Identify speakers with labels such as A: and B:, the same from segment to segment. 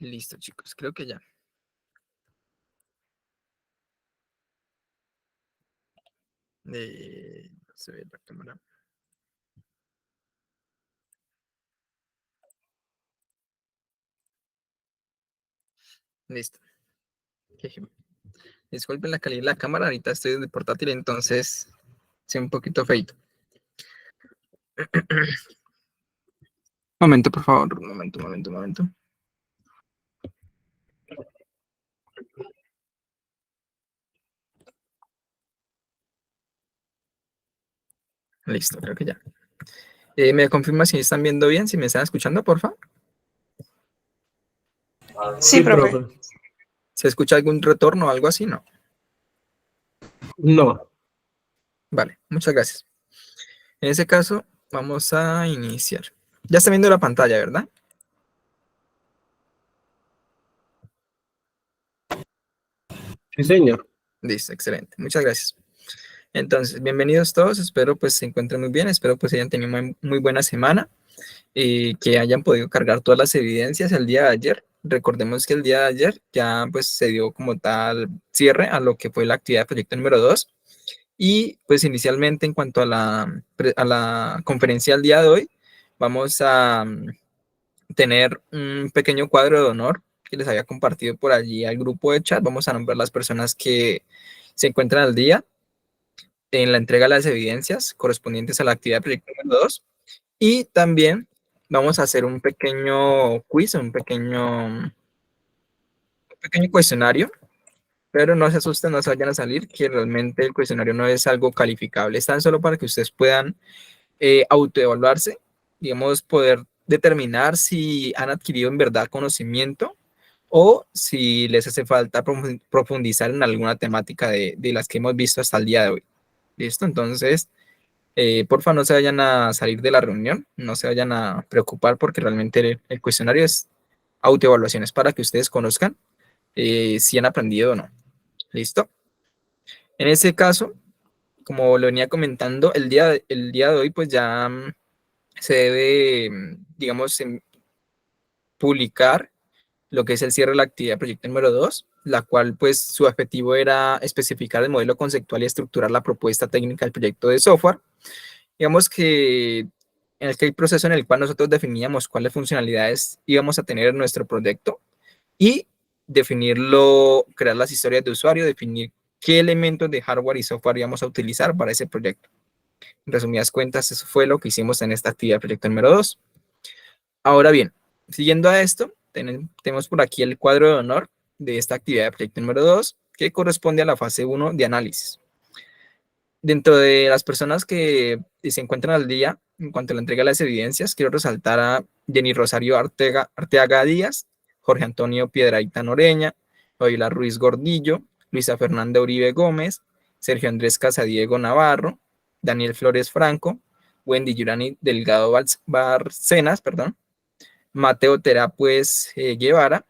A: Listo, chicos, creo que ya. Se ve la cámara. Listo. Disculpen la calidad de la cámara, ahorita estoy desde portátil, entonces sí un poquito feito. Momento, por favor, momento. Listo, creo que ya. ¿Me confirma si están viendo bien, si me están escuchando, por favor?
B: Sí, profe.
A: ¿Se escucha algún retorno o algo así? No.
B: No.
A: Vale, muchas gracias. En ese caso, vamos a iniciar. Ya está viendo la pantalla, ¿verdad?
B: Sí, señor.
A: Listo, excelente. Muchas gracias. Entonces, bienvenidos todos. Espero pues se encuentren muy bien. Espero pues hayan tenido muy buena semana y que hayan podido cargar todas las evidencias el día de ayer. Recordemos que el día de ayer ya pues se dio como tal cierre a lo que fue la actividad de proyecto número 2. Y pues inicialmente en cuanto a la conferencia del día de hoy, vamos a tener un pequeño cuadro de honor que les había compartido por allí al grupo de chat. Vamos a nombrar las personas que se encuentran al día en la entrega de las evidencias correspondientes a la actividad de proyecto número 2. Y también vamos a hacer un pequeño quiz, un pequeño cuestionario, pero no se asusten, no se vayan a salir, que realmente el cuestionario no es algo calificable, es tan solo para que ustedes puedan autoevaluarse, digamos, poder determinar si han adquirido en verdad conocimiento o si les hace falta profundizar en alguna temática de las que hemos visto hasta el día de hoy. ¿Listo? Entonces, porfa, no se vayan a salir de la reunión, no se vayan a preocupar porque realmente el cuestionario es autoevaluaciones para que ustedes conozcan si han aprendido o no. ¿Listo? En ese caso, como lo venía comentando, el día de hoy pues ya se debe, digamos, publicar lo que es el cierre de la actividad de proyecto número 2, la cual pues su objetivo era especificar el modelo conceptual y estructurar la propuesta técnica del proyecto de software. Digamos que en aquel proceso en el cual nosotros definíamos cuáles funcionalidades íbamos a tener en nuestro proyecto y definirlo, crear las historias de usuario, definir qué elementos de hardware y software íbamos a utilizar para ese proyecto. En resumidas cuentas, eso fue lo que hicimos en esta actividad de proyecto número 2. Ahora bien, siguiendo a esto, tenemos por aquí el cuadro de honor de esta actividad de proyecto número 2, que corresponde a la fase 1 de análisis. Dentro de las personas que se encuentran al día en cuanto a la entrega de las evidencias, quiero resaltar a Jenny Rosario Arteaga Díaz, Jorge Antonio Piedrahita Noreña, Oila Ruiz Gordillo, Luisa Fernanda Uribe Gómez, Sergio Andrés Casadiego Navarro, Daniel Flores Franco, Wendy Yurani Delgado Barcenas, Mateo Terapues Guevara,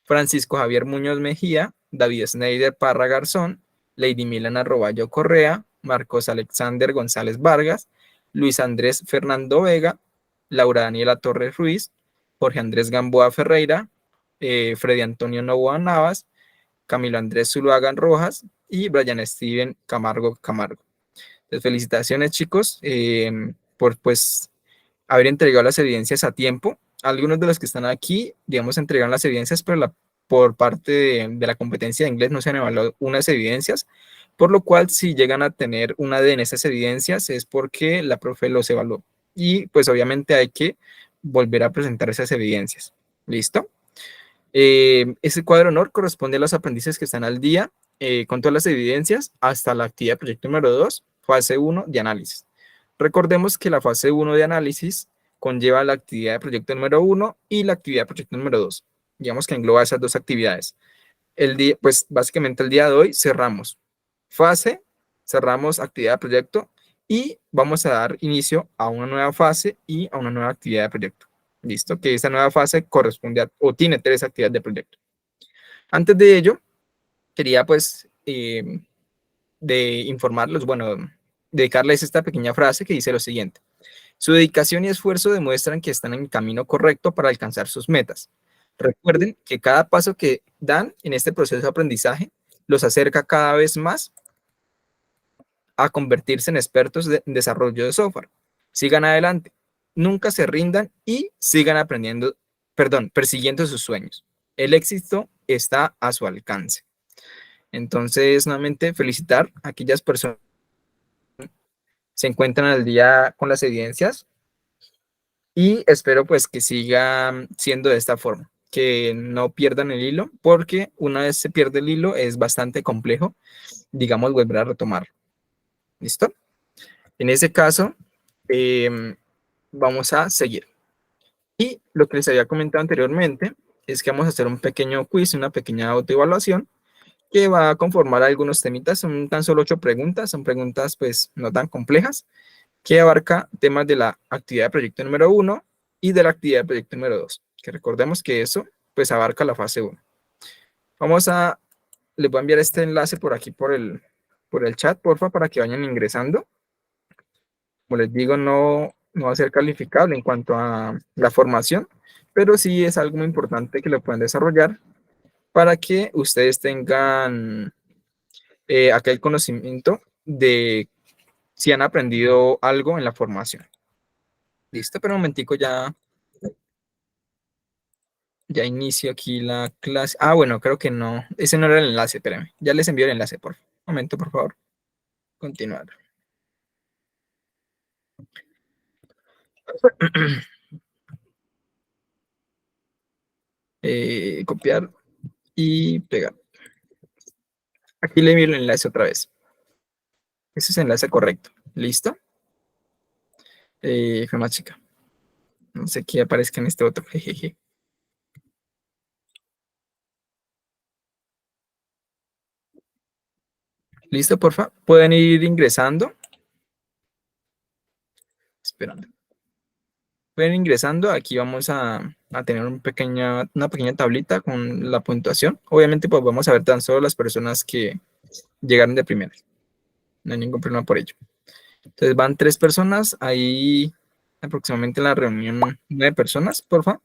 A: Francisco Javier Muñoz Mejía, David Snyder Parra Garzón, Lady Milana Roballo Correa, Marcos Alexander González Vargas, Luis Andrés Fernando Vega, Laura Daniela Torres Ruiz, Jorge Andrés Gamboa Ferreira, Freddy Antonio Novoa Navas, Camilo Andrés Zuluaga Rojas y Brian Steven Camargo Camargo. Entonces, felicitaciones, chicos, por pues haber entregado las evidencias a tiempo. Algunos de los que están aquí, digamos, entregaron las evidencias, pero por parte de la competencia de inglés no se han evaluado unas evidencias, por lo cual si llegan a tener una de esas evidencias es porque la profe los evaluó. Y pues obviamente hay que volver a presentar esas evidencias. ¿Listo? Ese cuadro de honor corresponde a los aprendices que están al día con todas las evidencias hasta la actividad de proyecto número 2, fase 1 de análisis. Recordemos que la fase 1 de análisis conlleva la actividad de proyecto número 1 y la actividad de proyecto número 2. Digamos que engloba esas dos actividades. Pues básicamente el día de hoy cerramos fase, cerramos actividad de proyecto y vamos a dar inicio a una nueva fase y a una nueva actividad de proyecto. Listo, que esta nueva fase corresponde o tiene 3 actividades de proyecto. Antes de ello, quería pues de informarlos, bueno, dedicarles esta pequeña frase que dice lo siguiente. Su dedicación y esfuerzo demuestran que están en el camino correcto para alcanzar sus metas. Recuerden que cada paso que dan en este proceso de aprendizaje los acerca cada vez más a convertirse en expertos en desarrollo de software. Sigan adelante, nunca se rindan y sigan aprendiendo, persiguiendo sus sueños. El éxito está a su alcance. Entonces, nuevamente, felicitar a aquellas personas que se encuentran al día con las evidencias y espero pues que sigan siendo de esta forma, que no pierdan el hilo, porque una vez se pierde el hilo es bastante complejo, digamos, volver a retomar. ¿Listo? En ese caso, vamos a seguir. Y lo que les había comentado anteriormente es que vamos a hacer un pequeño quiz, una pequeña autoevaluación que va a conformar algunos temitas. Son tan solo 8 preguntas, son preguntas pues no tan complejas, que abarca temas de la actividad de proyecto número 1 y de la actividad de proyecto número 2, que recordemos que eso pues abarca la fase 1. Les voy a enviar este enlace por aquí por el chat, porfa, para que vayan ingresando. Como les digo, no va a ser calificable en cuanto a la formación, pero sí es algo muy importante que lo puedan desarrollar para que ustedes tengan aquel conocimiento de si han aprendido algo en la formación. Listo, pero un momentico ya inicio aquí la clase. Ah, bueno, creo que no. Ese no era el enlace, espérenme. Ya les envío el enlace, por favor. Un momento, por favor. Continuar. Copiar y pegar. Aquí le envío el enlace otra vez. Ese es el enlace correcto. ¿Listo? Fue más chica. No sé qué aparezca en este otro. Jejeje. ¿Listo, porfa? Pueden ir ingresando. Esperando. Pueden ir ingresando. Aquí vamos a tener una pequeña tablita con la puntuación. Obviamente, pues vamos a ver tan solo las personas que llegaron de primeras. No hay ningún problema por ello. Entonces van 3 personas. Ahí aproximadamente en la reunión 9 personas, porfa.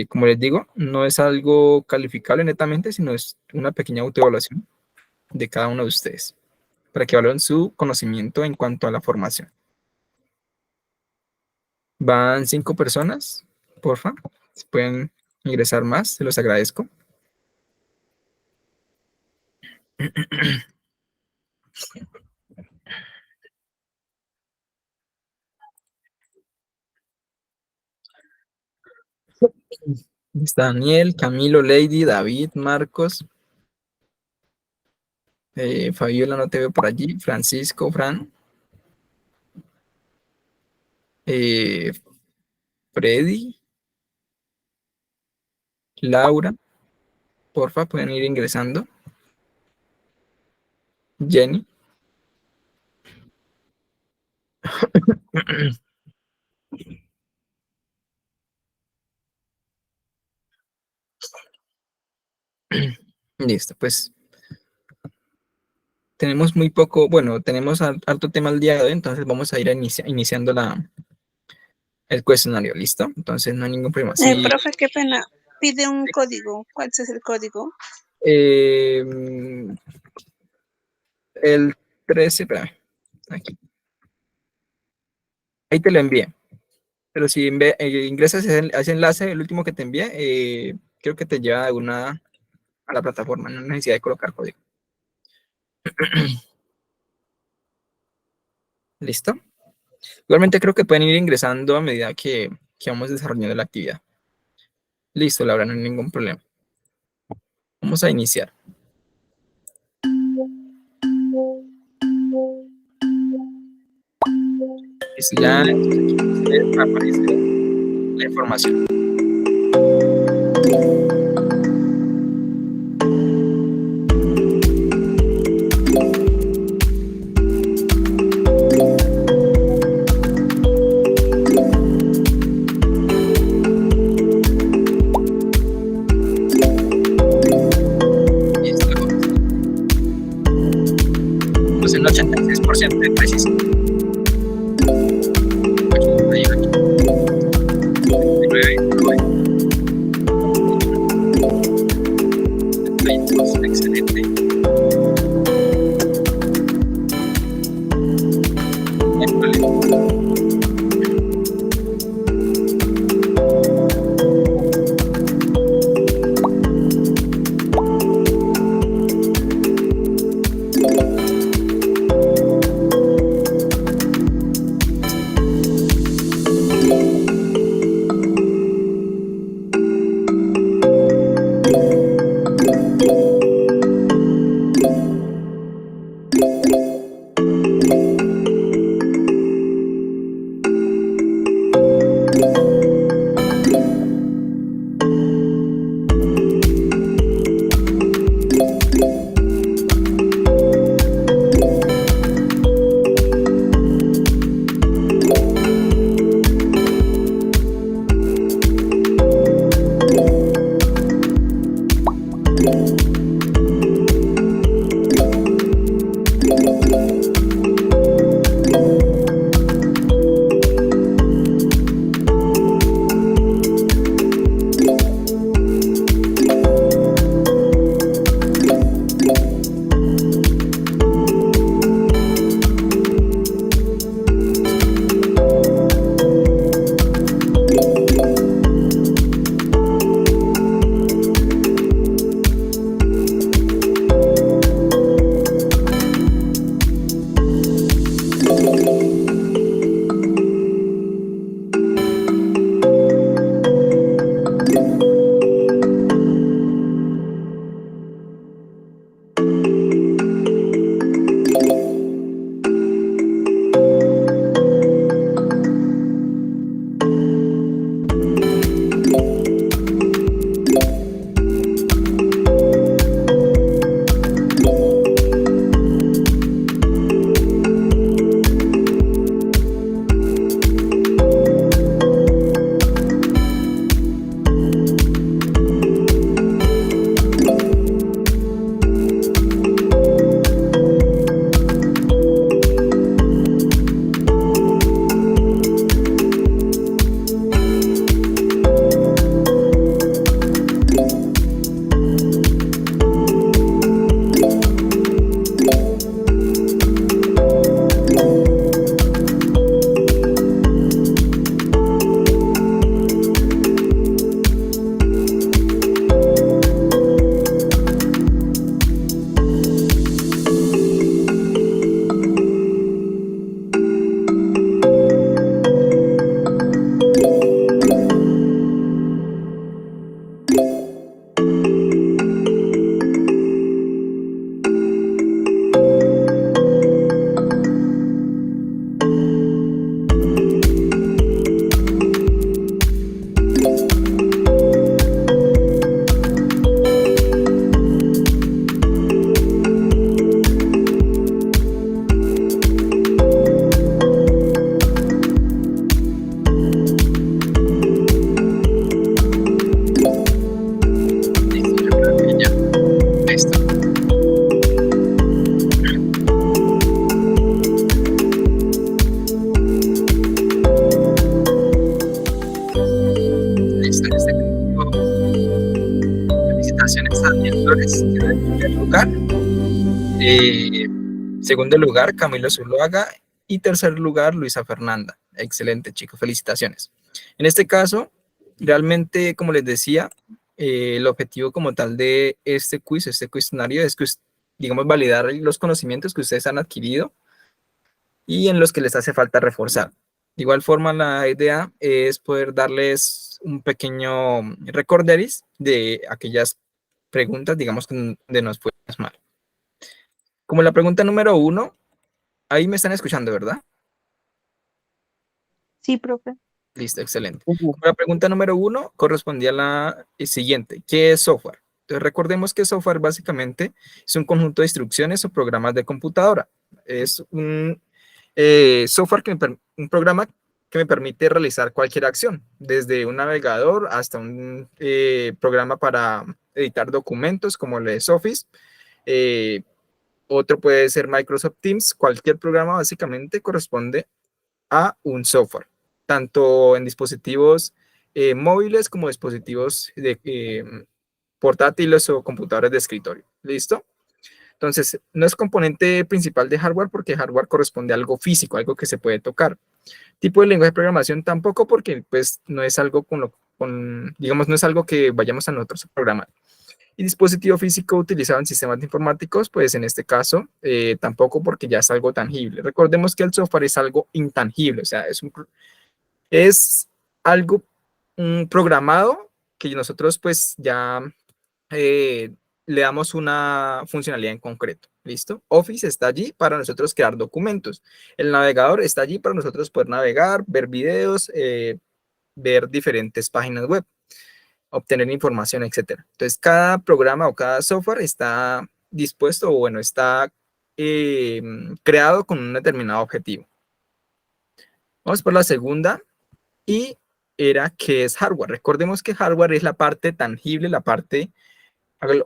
A: Como les digo, no es algo calificable netamente, sino es una pequeña autoevaluación de cada uno de ustedes para que evalúen su conocimiento en cuanto a la formación. Van 5 personas, porfa. Si pueden ingresar más, se los agradezco. Está Daniel, Camilo, Lady, David, Marcos, Fabiola, no te veo por allí, Francisco, Fran, Freddy, Laura, porfa, pueden ir ingresando. Jenny. Listo, pues tenemos muy poco, bueno, tenemos harto tema al día de hoy, entonces vamos a ir iniciando el cuestionario, ¿listo? Entonces no hay ningún problema. Sí,
C: profe, qué pena. Pide un código. ¿Cuál es el código?
A: El 13, espérame, aquí. Ahí te lo envié. Pero si ingresas a ese enlace, el último que te envié, creo que te lleva a la plataforma, no hay necesidad de colocar código. ¿Listo? Igualmente creo que pueden ir ingresando a medida que vamos desarrollando la actividad. Listo, Laura, no hay ningún problema. Vamos a iniciar. Ya aparece la información. Pues el 86% de precisión. Felicitaciones a Daniel Flores, que quedó en primer lugar. Segundo lugar, Camilo Zuluaga. Y tercer lugar, Luisa Fernanda. Excelente, chicos, felicitaciones. En este caso, realmente, como les decía, el objetivo como tal de este quiz, este cuestionario, es que, digamos, validar los conocimientos que ustedes han adquirido y en los que les hace falta reforzar. De igual forma, la idea es poder darles un pequeño recorderis de aquellas preguntas, digamos, que nos fue mal. Como la pregunta número 1, ahí me están escuchando, ¿verdad?
C: Sí, profe.
A: Listo, excelente. Como la pregunta número 1 correspondía a la siguiente. ¿Qué es software? Entonces, recordemos que software básicamente es un conjunto de instrucciones o programas de computadora. Es un software, un programa que me permite realizar cualquier acción, desde un navegador hasta un programa para editar documentos como el es Office. Otro puede ser Microsoft Teams. Cualquier programa básicamente corresponde a un software, tanto en dispositivos móviles como dispositivos portátiles o computadores de escritorio. ¿Listo? Entonces, no es componente principal de hardware porque hardware corresponde a algo físico, algo que se puede tocar. Tipo de lenguaje de programación tampoco porque pues no es algo digamos, no es algo que vayamos a nosotros a programar. Y dispositivo físico utilizado en sistemas informáticos, pues en este caso tampoco porque ya es algo tangible. Recordemos que el software es algo intangible, o sea, es algo programado que nosotros pues ya le damos una funcionalidad en concreto. ¿Listo? Office está allí para nosotros crear documentos. El navegador está allí para nosotros poder navegar, ver videos, ver diferentes páginas web, obtener información, etcétera. Entonces, cada programa o cada software está dispuesto o, bueno, está creado con un determinado objetivo. Vamos por la segunda y era ¿qué es hardware? Recordemos que hardware es la parte tangible, la parte,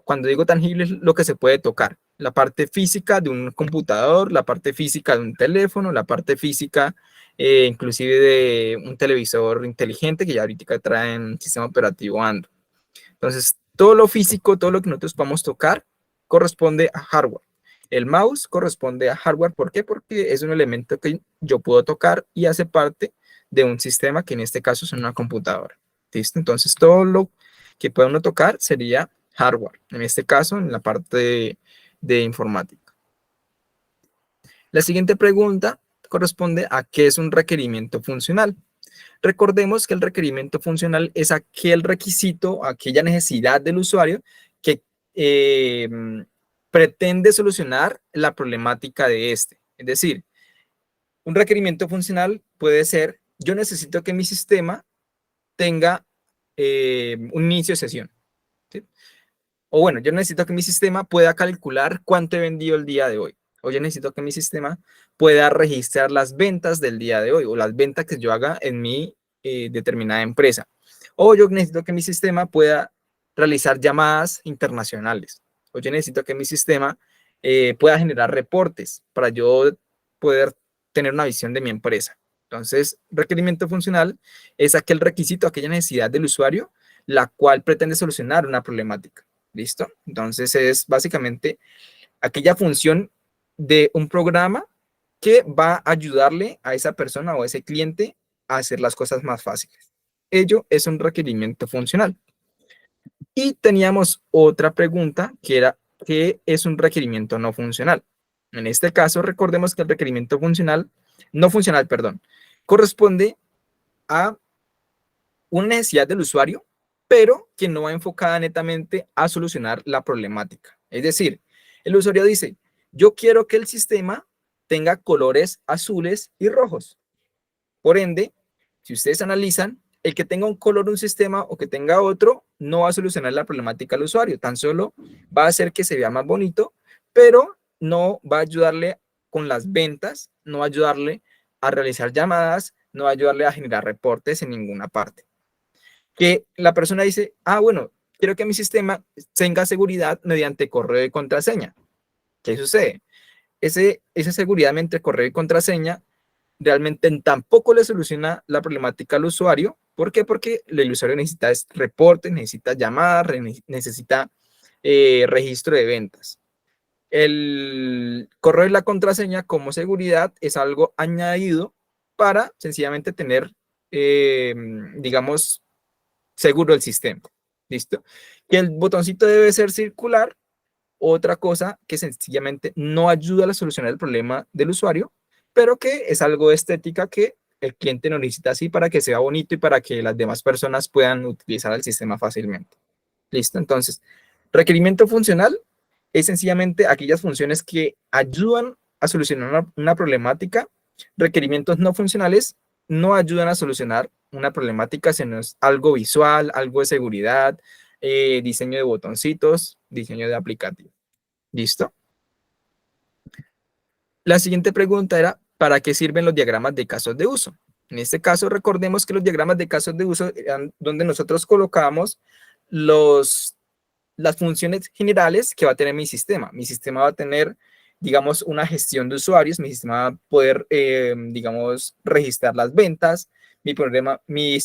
A: cuando digo tangible, es lo que se puede tocar. La parte física de un computador, la parte física de un teléfono, la parte física inclusive de un televisor inteligente que ya ahorita traen sistema operativo Android. Entonces, todo lo físico, todo lo que nosotros podamos tocar, corresponde a hardware. El mouse corresponde a hardware. ¿Por qué? Porque es un elemento que yo puedo tocar y hace parte de un sistema que en este caso es una computadora. ¿Listo? Entonces, todo lo que pueda uno tocar sería hardware. En este caso, en la parte de informática. La siguiente pregunta corresponde a qué es un requerimiento funcional. Recordemos que el requerimiento funcional es aquel requisito, aquella necesidad del usuario que pretende solucionar la problemática de este. Es decir, un requerimiento funcional puede ser, yo necesito que mi sistema tenga un inicio de sesión. ¿Sí? O bueno, yo necesito que mi sistema pueda calcular cuánto he vendido el día de hoy. O yo necesito que mi sistema pueda registrar las ventas del día de hoy o las ventas que yo haga en mi determinada empresa. O yo necesito que mi sistema pueda realizar llamadas internacionales. O yo necesito que mi sistema pueda generar reportes para yo poder tener una visión de mi empresa. Entonces, requerimiento funcional es aquel requisito, aquella necesidad del usuario, la cual pretende solucionar una problemática. ¿Listo? Entonces, es básicamente aquella función de un programa que va a ayudarle a esa persona o a ese cliente a hacer las cosas más fáciles. Ello es un requerimiento funcional. Y teníamos otra pregunta que era, ¿qué es un requerimiento no funcional? En este caso, recordemos que el requerimiento no funcional, corresponde a una necesidad del usuario, pero que no va enfocada netamente a solucionar la problemática. Es decir, el usuario dice, yo quiero que el sistema tenga colores azules y rojos. Por ende, si ustedes analizan, el que tenga un color un sistema o que tenga otro no va a solucionar la problemática al usuario, tan solo va a hacer que se vea más bonito, pero no va a ayudarle con las ventas, no va a ayudarle a realizar llamadas, no va a ayudarle a generar reportes en ninguna parte. Que la persona dice, bueno, quiero que mi sistema tenga seguridad mediante correo y contraseña. ¿Qué sucede? Esa seguridad mediante correo y contraseña realmente tampoco le soluciona la problemática al usuario. ¿Por qué? Porque el usuario necesita reportes, necesita llamadas, necesita registro de ventas. El correo y la contraseña como seguridad es algo añadido para sencillamente tener, digamos, seguro el sistema. ¿Listo? Que el botoncito debe ser circular. Otra cosa que sencillamente no ayuda a solucionar el problema del usuario, pero que es algo de estética que el cliente no necesita así para que sea bonito y para que las demás personas puedan utilizar el sistema fácilmente. ¿Listo? Entonces, requerimiento funcional es sencillamente aquellas funciones que ayudan a solucionar una problemática. Requerimientos no funcionales no ayudan a solucionar una problemática, sino es algo visual, algo de seguridad, diseño de botoncitos, diseño de aplicativos. ¿Listo? La siguiente pregunta era, ¿para qué sirven los diagramas de casos de uso? En este caso, recordemos que los diagramas de casos de uso eran donde nosotros colocamos las funciones generales que va a tener mi sistema. Mi sistema va a tener, digamos, una gestión de usuarios, mi sistema va a poder, digamos, registrar las ventas, mi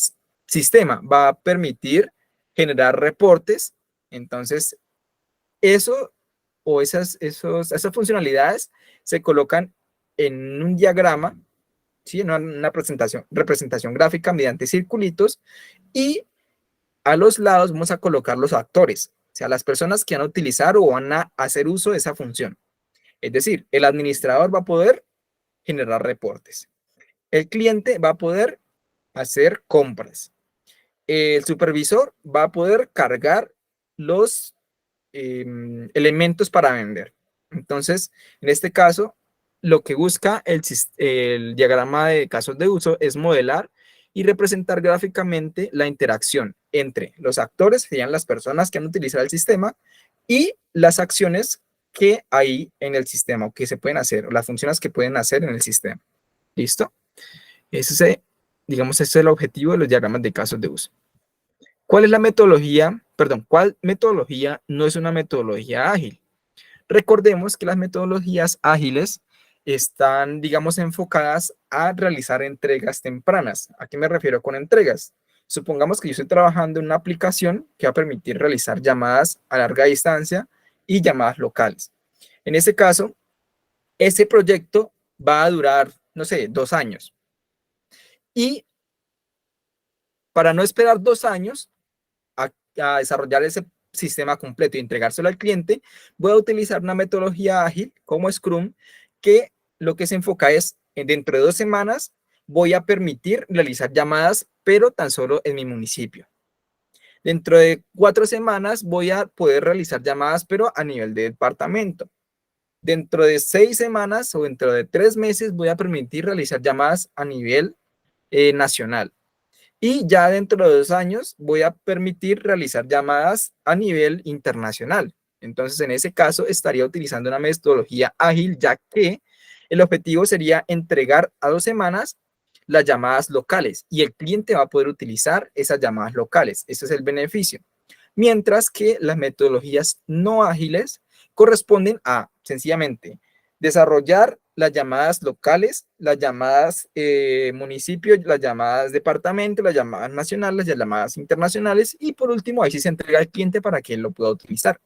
A: sistema va a permitir generar reportes. Entonces, eso o esas funcionalidades se colocan en un diagrama, ¿sí? En una representación gráfica mediante circulitos, y a los lados vamos a colocar los actores, o sea, las personas que van a utilizar o van a hacer uso de esa función. Es decir, el administrador va a poder generar reportes. El cliente va a poder hacer compras. El supervisor va a poder cargar los elementos para vender. Entonces, en este caso, lo que busca el diagrama de casos de uso es modelar y representar gráficamente la interacción entre los actores, que serían las personas que han utilizado el sistema, y las acciones que hay en el sistema, o que se pueden hacer, o las funciones que pueden hacer en el sistema. ¿Listo? Digamos, ese es el objetivo de los diagramas de casos de uso. ¿Cuál es la metodología? Perdón, ¿cuál metodología no es una metodología ágil? Recordemos que las metodologías ágiles están, digamos, enfocadas a realizar entregas tempranas. ¿A qué me refiero con entregas? Supongamos que yo estoy trabajando en una aplicación que va a permitir realizar llamadas a larga distancia y llamadas locales. En ese caso, ese proyecto va a durar, no sé, 2 años. Y para no esperar 2 años a desarrollar ese sistema completo y entregárselo al cliente, voy a utilizar una metodología ágil como Scrum, que lo que se enfoca es, dentro de 2 semanas, voy a permitir realizar llamadas, pero tan solo en mi municipio. Dentro de 4 semanas voy a poder realizar llamadas, pero a nivel de departamento. Dentro de 6 semanas o dentro de 3 meses voy a permitir realizar llamadas a nivel nacional. Y ya dentro de 2 años voy a permitir realizar llamadas a nivel internacional. Entonces, en ese caso, estaría utilizando una metodología ágil, ya que el objetivo sería entregar a 2 semanas las llamadas locales y el cliente va a poder utilizar esas llamadas locales. Ese es el beneficio. Mientras que las metodologías no ágiles corresponden a, sencillamente, desarrollar las llamadas locales, las llamadas municipios, las llamadas departamento, las llamadas nacionales, las llamadas internacionales, y por último, ahí sí se entrega al cliente para que él lo pueda utilizar.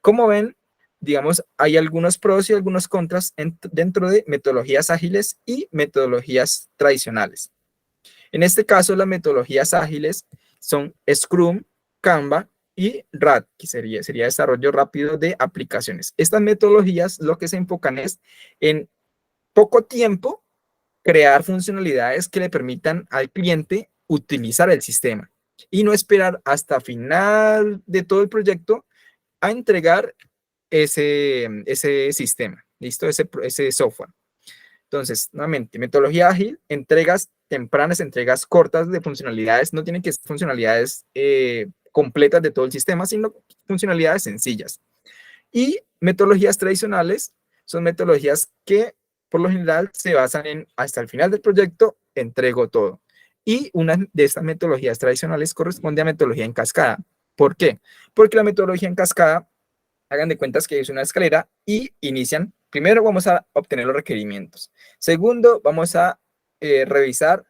A: Como ven, digamos, hay algunos pros y algunos contras dentro de metodologías ágiles y metodologías tradicionales. En este caso, las metodologías ágiles son Scrum, Canva y RAD, que sería desarrollo rápido de aplicaciones. Estas metodologías lo que se enfocan es en poco tiempo crear funcionalidades que le permitan al cliente utilizar el sistema y no esperar hasta final de todo el proyecto a entregar ese sistema, ¿listo? Ese software. Entonces, nuevamente, metodología ágil, entregas tempranas, entregas cortas de funcionalidades, no tienen que ser funcionalidades completas de todo el sistema, sino funcionalidades sencillas. Y metodologías tradicionales son metodologías que por lo general se basan en hasta el final del proyecto entrego todo. Y una de estas metodologías tradicionales corresponde a metodología en cascada. ¿Por qué? Porque la metodología en cascada, hagan de cuentas que es una escalera y inician. Primero vamos a obtener los requerimientos. Segundo, vamos a revisar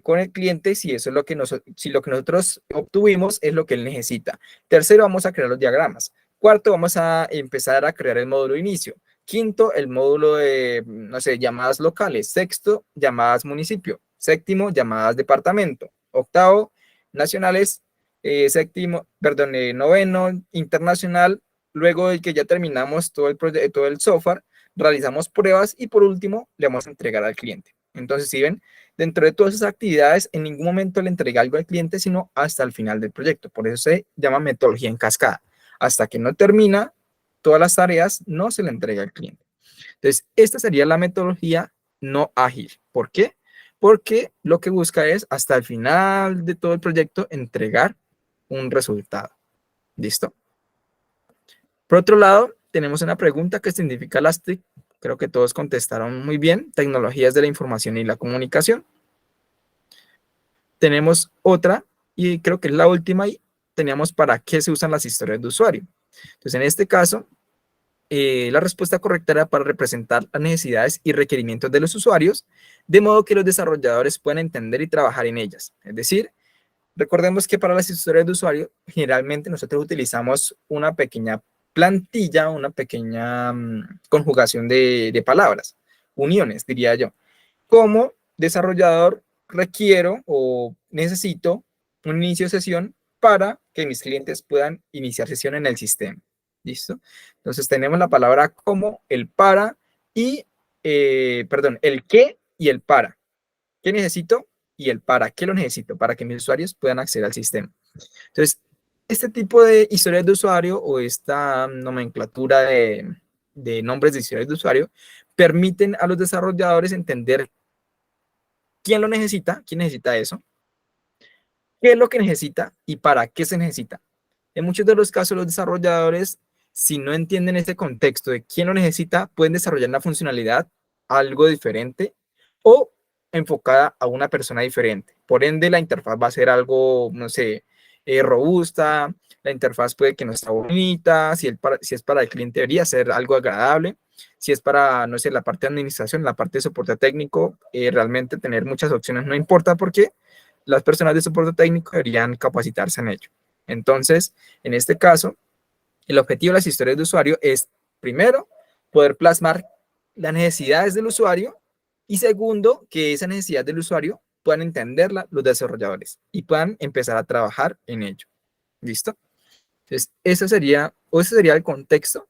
A: con el cliente si eso es lo que nosotros obtuvimos es lo que él necesita. Tercero, vamos a crear los diagramas. Cuarto, vamos a empezar a crear el módulo de inicio. Quinto, el módulo de, no sé, llamadas locales. Sexto, llamadas municipio. Séptimo, llamadas departamento. Octavo, nacionales. Noveno, internacional. Luego de que ya terminamos todo el software, realizamos pruebas y por último le vamos a entregar al cliente. Entonces, si ven, dentro de todas esas actividades, en ningún momento le entrega algo al cliente, sino hasta el final del proyecto. Por eso se llama metodología en cascada. Hasta que no termina todas las tareas, no se le entrega al cliente. Entonces, esta sería la metodología no ágil. ¿Por qué? Porque lo que busca es, hasta el final de todo el proyecto, entregar un resultado. ¿Listo? Por otro lado, tenemos una pregunta que significa las TIC. Creo que todos contestaron muy bien. Tecnologías de la información y la comunicación. Tenemos otra, y creo que es la última, y teníamos para qué se usan las historias de usuario. Entonces, en este caso, la respuesta correcta era para representar las necesidades y requerimientos de los usuarios, de modo que los desarrolladores puedan entender y trabajar en ellas. Es decir, recordemos que para las historias de usuario, generalmente nosotros utilizamos una pequeña plantilla, una pequeña conjugación de palabras, uniones, diría yo. Como desarrollador requiero o necesito un inicio de sesión para que mis clientes puedan iniciar sesión en el sistema. ¿Listo? Entonces tenemos la palabra como, el para y, perdón, el qué y el para. ¿Qué necesito? Y el para qué lo necesito para que mis usuarios puedan acceder al sistema. Entonces, este tipo de historias de usuario o esta nomenclatura de nombres de historias de usuario permiten a los desarrolladores entender quién lo necesita, quién necesita eso, qué es lo que necesita y para qué se necesita. En muchos de los casos, los desarrolladores, si no entienden ese contexto de quién lo necesita, pueden desarrollar una funcionalidad algo diferente o enfocada a una persona diferente. Por ende, la interfaz va a ser algo, no sé, robusta, la interfaz puede que no esté bonita, si es para el cliente debería ser algo agradable, si es para, no sé, la parte de administración, la parte de soporte técnico, realmente tener muchas opciones no importa porque las personas de soporte técnico deberían capacitarse en ello. Entonces, en este caso, el objetivo de las historias de usuario es, primero, poder plasmar las necesidades del usuario y segundo, que esa necesidad del usuario puedan entenderla los desarrolladores y puedan empezar a trabajar en ello. ¿Listo? Entonces, ese sería el contexto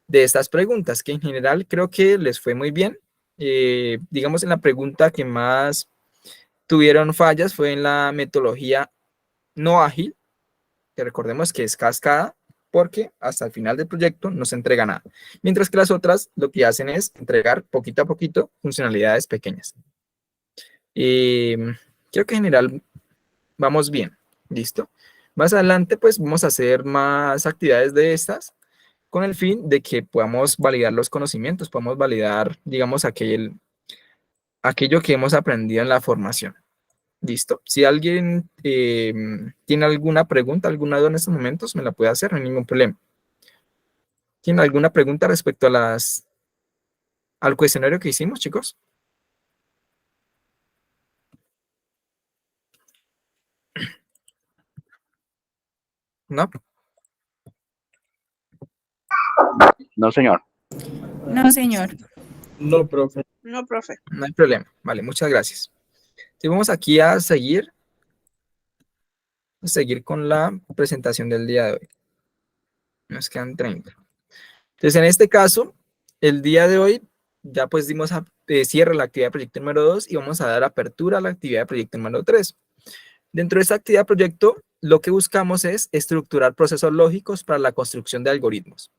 A: de estas preguntas, que en general creo que les fue muy bien. Digamos, en la pregunta que más tuvieron fallas fue en la metodología no ágil, que recordemos que es cascada, porque hasta el final del proyecto no se entrega nada. Mientras que las otras lo que hacen es entregar poquito a poquito funcionalidades pequeñas. Creo que en general vamos bien. ¿Listo? Más adelante, pues vamos a hacer más actividades de estas con el fin de que podamos validar los conocimientos, podamos validar, digamos, aquello que hemos aprendido en la formación. ¿Listo? Si alguien tiene alguna pregunta, alguna duda en estos momentos, me la puede hacer, no hay ningún problema. ¿Tienen alguna pregunta respecto a al cuestionario que hicimos, chicos? ¿No?
D: No, señor.
E: No, señor.
B: No, profe.
C: No, profe.
A: No hay problema. Vale, muchas gracias. Entonces vamos aquí a seguir con la presentación del día de hoy. Nos quedan 30. Entonces, en este caso, el día de hoy ya pues dimos cierre a la actividad de proyecto número 2 y vamos a dar apertura a la actividad de proyecto número 3. Dentro de esta actividad de proyecto, lo que buscamos es estructurar procesos lógicos para la construcción de algoritmos.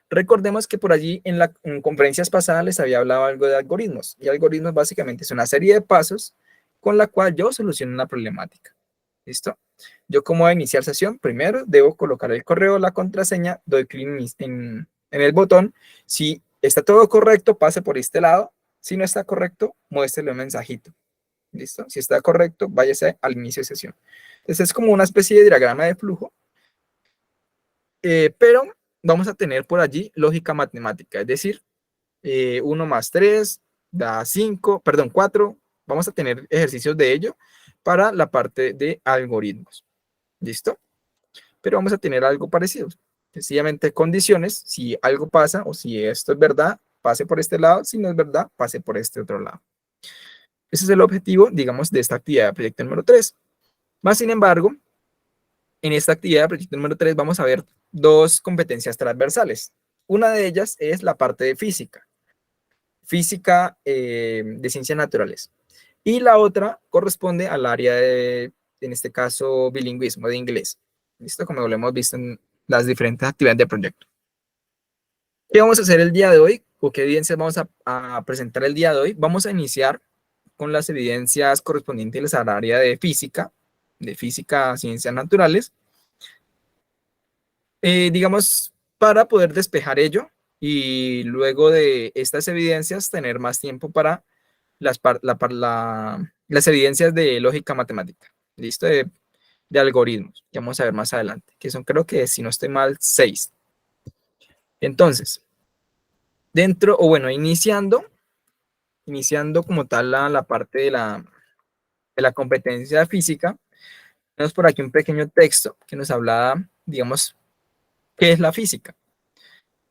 A: Recordemos que por allí en conferencias pasadas les había hablado algo de algoritmos. Y algoritmos básicamente es una serie de pasos con la cual yo soluciono una problemática. ¿Listo? Yo como voy a iniciar sesión, primero debo colocar el correo, la contraseña, doy clic en el botón. Si está todo correcto, pase por este lado. Si no está correcto, muéstrele un mensajito. ¿Listo? Si está correcto, váyase al inicio de sesión. Entonces es como una especie de diagrama de flujo, pero vamos a tener por allí lógica matemática, es decir, 1 más 3 da 5, perdón, 4. Vamos a tener ejercicios de ello para la parte de algoritmos. ¿Listo? Pero vamos a tener algo parecido. Sencillamente condiciones, si algo pasa o si esto es verdad, pase por este lado, si no es verdad, pase por este otro lado. Ese es el objetivo, digamos, de esta actividad de proyecto número 3. Más sin embargo, en esta actividad de proyecto número 3 vamos a ver dos competencias transversales. Una de ellas es la parte de física de ciencias naturales. Y la otra corresponde al área de, en este caso, bilingüismo de inglés. ¿Listo? Como lo hemos visto en las diferentes actividades de proyecto. ¿Qué vamos a hacer el día de hoy? ¿O qué evidencias vamos a presentar el día de hoy? Vamos a iniciar con las evidencias correspondientes al área de física, ciencias naturales. Digamos, para poder despejar ello y luego de estas evidencias tener más tiempo para las evidencias de lógica matemática, ¿listo? De algoritmos, que vamos a ver más adelante, que son creo que, si no estoy mal, 6. Entonces, iniciando como tal la parte de la competencia física, tenemos por aquí un pequeño texto que nos habla, digamos, ¿qué es la física?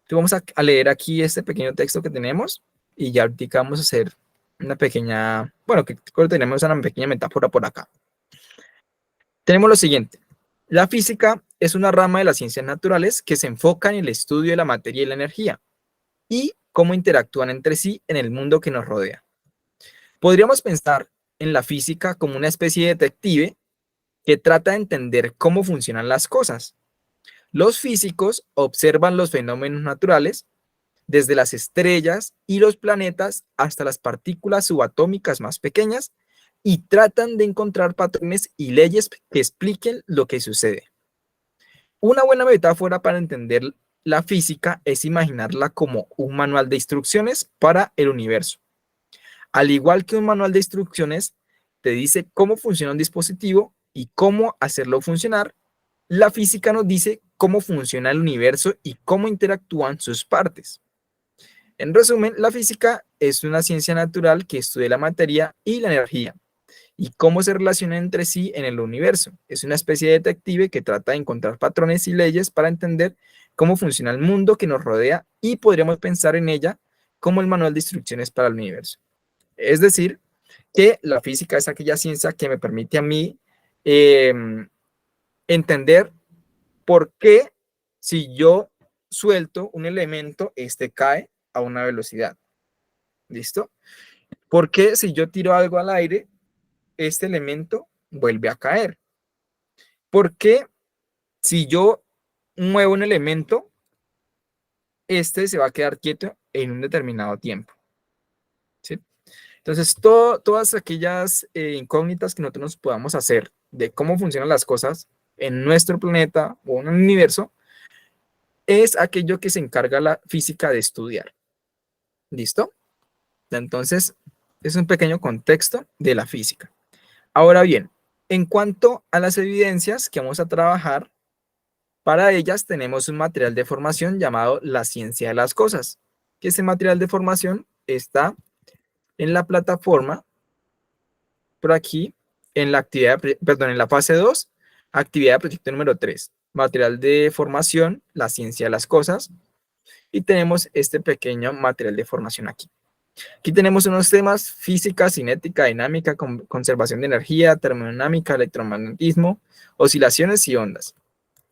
A: Entonces vamos a leer aquí este pequeño texto que tenemos y ya ahorita vamos a hacer una pequeña, bueno, que tenemos una pequeña metáfora por acá. Tenemos lo siguiente. La física es una rama de las ciencias naturales que se enfoca en el estudio de la materia y la energía y cómo interactúan entre sí en el mundo que nos rodea. Podríamos pensar en la física como una especie de detective que trata de entender cómo funcionan las cosas. Los físicos observan los fenómenos naturales desde las estrellas y los planetas hasta las partículas subatómicas más pequeñas y tratan de encontrar patrones y leyes que expliquen lo que sucede. Una buena metáfora para entender la física es imaginarla como un manual de instrucciones para el universo. Al igual que un manual de instrucciones te dice cómo funciona un dispositivo y cómo hacerlo funcionar, la física nos dice cómo funciona el universo y cómo interactúan sus partes. En resumen, la física es una ciencia natural que estudia la materia y la energía y cómo se relacionan entre sí en el universo. Es una especie de detective que trata de encontrar patrones y leyes para entender cómo funciona el mundo que nos rodea y podríamos pensar en ella como el manual de instrucciones para el universo. Es decir, que la física es aquella ciencia que me permite a mí entender por qué si yo suelto un elemento, este cae a una velocidad. ¿Listo? ¿Por qué si yo tiro algo al aire, este elemento vuelve a caer? ¿Por qué si yo muevo un elemento, este se va a quedar quieto en un determinado tiempo? ¿Sí? Entonces, todas aquellas incógnitas que nosotros nos podamos hacer de cómo funcionan las cosas en nuestro planeta o en el universo, es aquello que se encarga la física de estudiar. ¿Listo? Entonces, es un pequeño contexto de la física. Ahora bien, en cuanto a las evidencias que vamos a trabajar, para ellas tenemos un material de formación llamado la ciencia de las cosas, que ese material de formación está en la plataforma, por aquí, en la actividad, perdón, en la fase 2, actividad de proyecto número 3, material de formación, la ciencia de las cosas, y tenemos este pequeño material de formación aquí. Aquí tenemos unos temas: física, cinética, dinámica, conservación de energía, termodinámica, electromagnetismo, oscilaciones y ondas.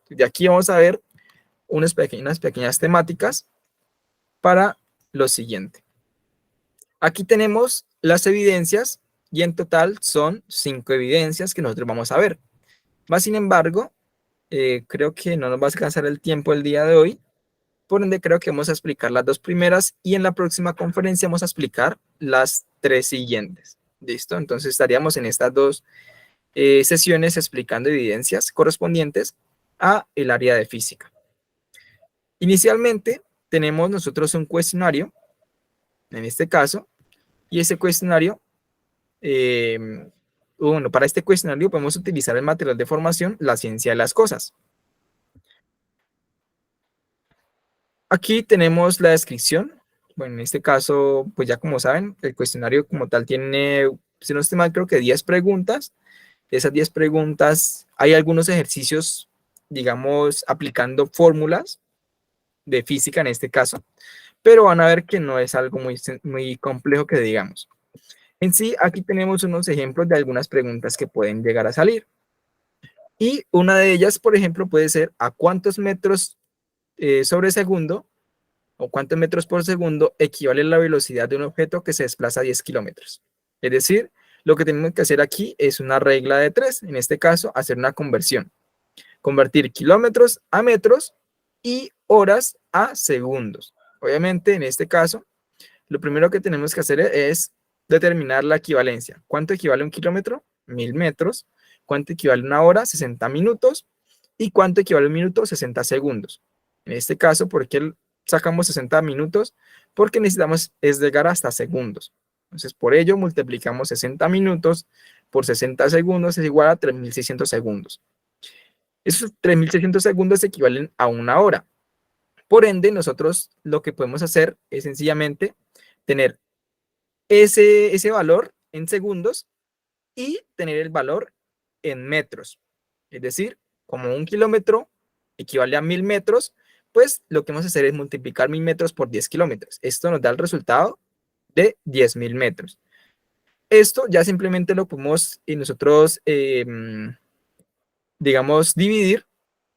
A: De aquí vamos a ver unas pequeñas temáticas para lo siguiente. Aquí tenemos las evidencias y en total son 5 evidencias que nosotros vamos a ver. Más sin embargo, creo que no nos va a alcanzar el tiempo el día de hoy. Por ende, creo que vamos a explicar las 2 primeras y en la próxima conferencia vamos a explicar las 3 siguientes. ¿Listo? Entonces estaríamos en estas 2 sesiones explicando evidencias correspondientes a el área de física. Inicialmente tenemos nosotros un cuestionario, en este caso, y ese cuestionario, bueno, para este cuestionario podemos utilizar el material de formación, la ciencia de las cosas. Aquí tenemos la descripción. Bueno, en este caso, pues ya como saben, el cuestionario como tal tiene, si no estoy mal, creo que 10 preguntas. De esas 10 preguntas, hay algunos ejercicios, digamos, aplicando fórmulas de física en este caso, pero van a ver que no es algo muy complejo que digamos. En sí, aquí tenemos unos ejemplos de algunas preguntas que pueden llegar a salir. Y una de ellas, por ejemplo, puede ser: ¿a cuántos metros sobre segundo o cuántos metros por segundo equivale la velocidad de un objeto que se desplaza a 10 kilómetros? Es decir, lo que tenemos que hacer aquí es una regla de 3. En este caso, hacer una conversión. Convertir kilómetros a metros y horas a segundos. Obviamente, en este caso, lo primero que tenemos que hacer es determinar la equivalencia. ¿Cuánto equivale un kilómetro? 1000 metros. ¿Cuánto equivale una hora? 60 minutos. ¿Y cuánto equivale un minuto? 60 segundos. En este caso, ¿por qué sacamos 60 minutos? Porque necesitamos llegar hasta segundos. Entonces, por ello, multiplicamos 60 minutos por 60 segundos, es igual a 3600 segundos. Esos 3600 segundos equivalen a una hora. Por ende, nosotros lo que podemos hacer es sencillamente tener ese valor en segundos y tener el valor en metros. Es decir, como un kilómetro equivale a 1000 metros, pues lo que vamos a hacer es multiplicar 1000 metros por 10 kilómetros. Esto nos da el resultado de 10.000 metros. Esto ya simplemente lo podemos y nosotros, digamos, dividir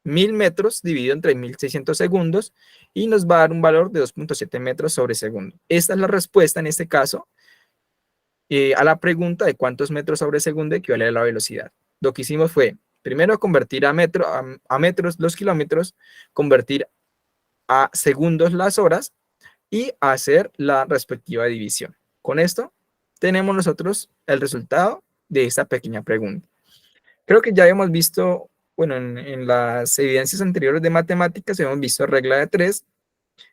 A: 1000 metros dividido entre 1600 segundos y nos va a dar un valor de 2.7 metros sobre segundo. Esta es la respuesta en este caso a la pregunta de cuántos metros sobre segundo equivale a la velocidad. Lo que hicimos fue, primero convertir a metros los kilómetros, convertir a segundos las horas y hacer la respectiva división. Con esto tenemos nosotros el resultado de esta pequeña pregunta. Creo que ya habíamos visto, bueno, en las evidencias anteriores de matemáticas hemos visto regla de 3.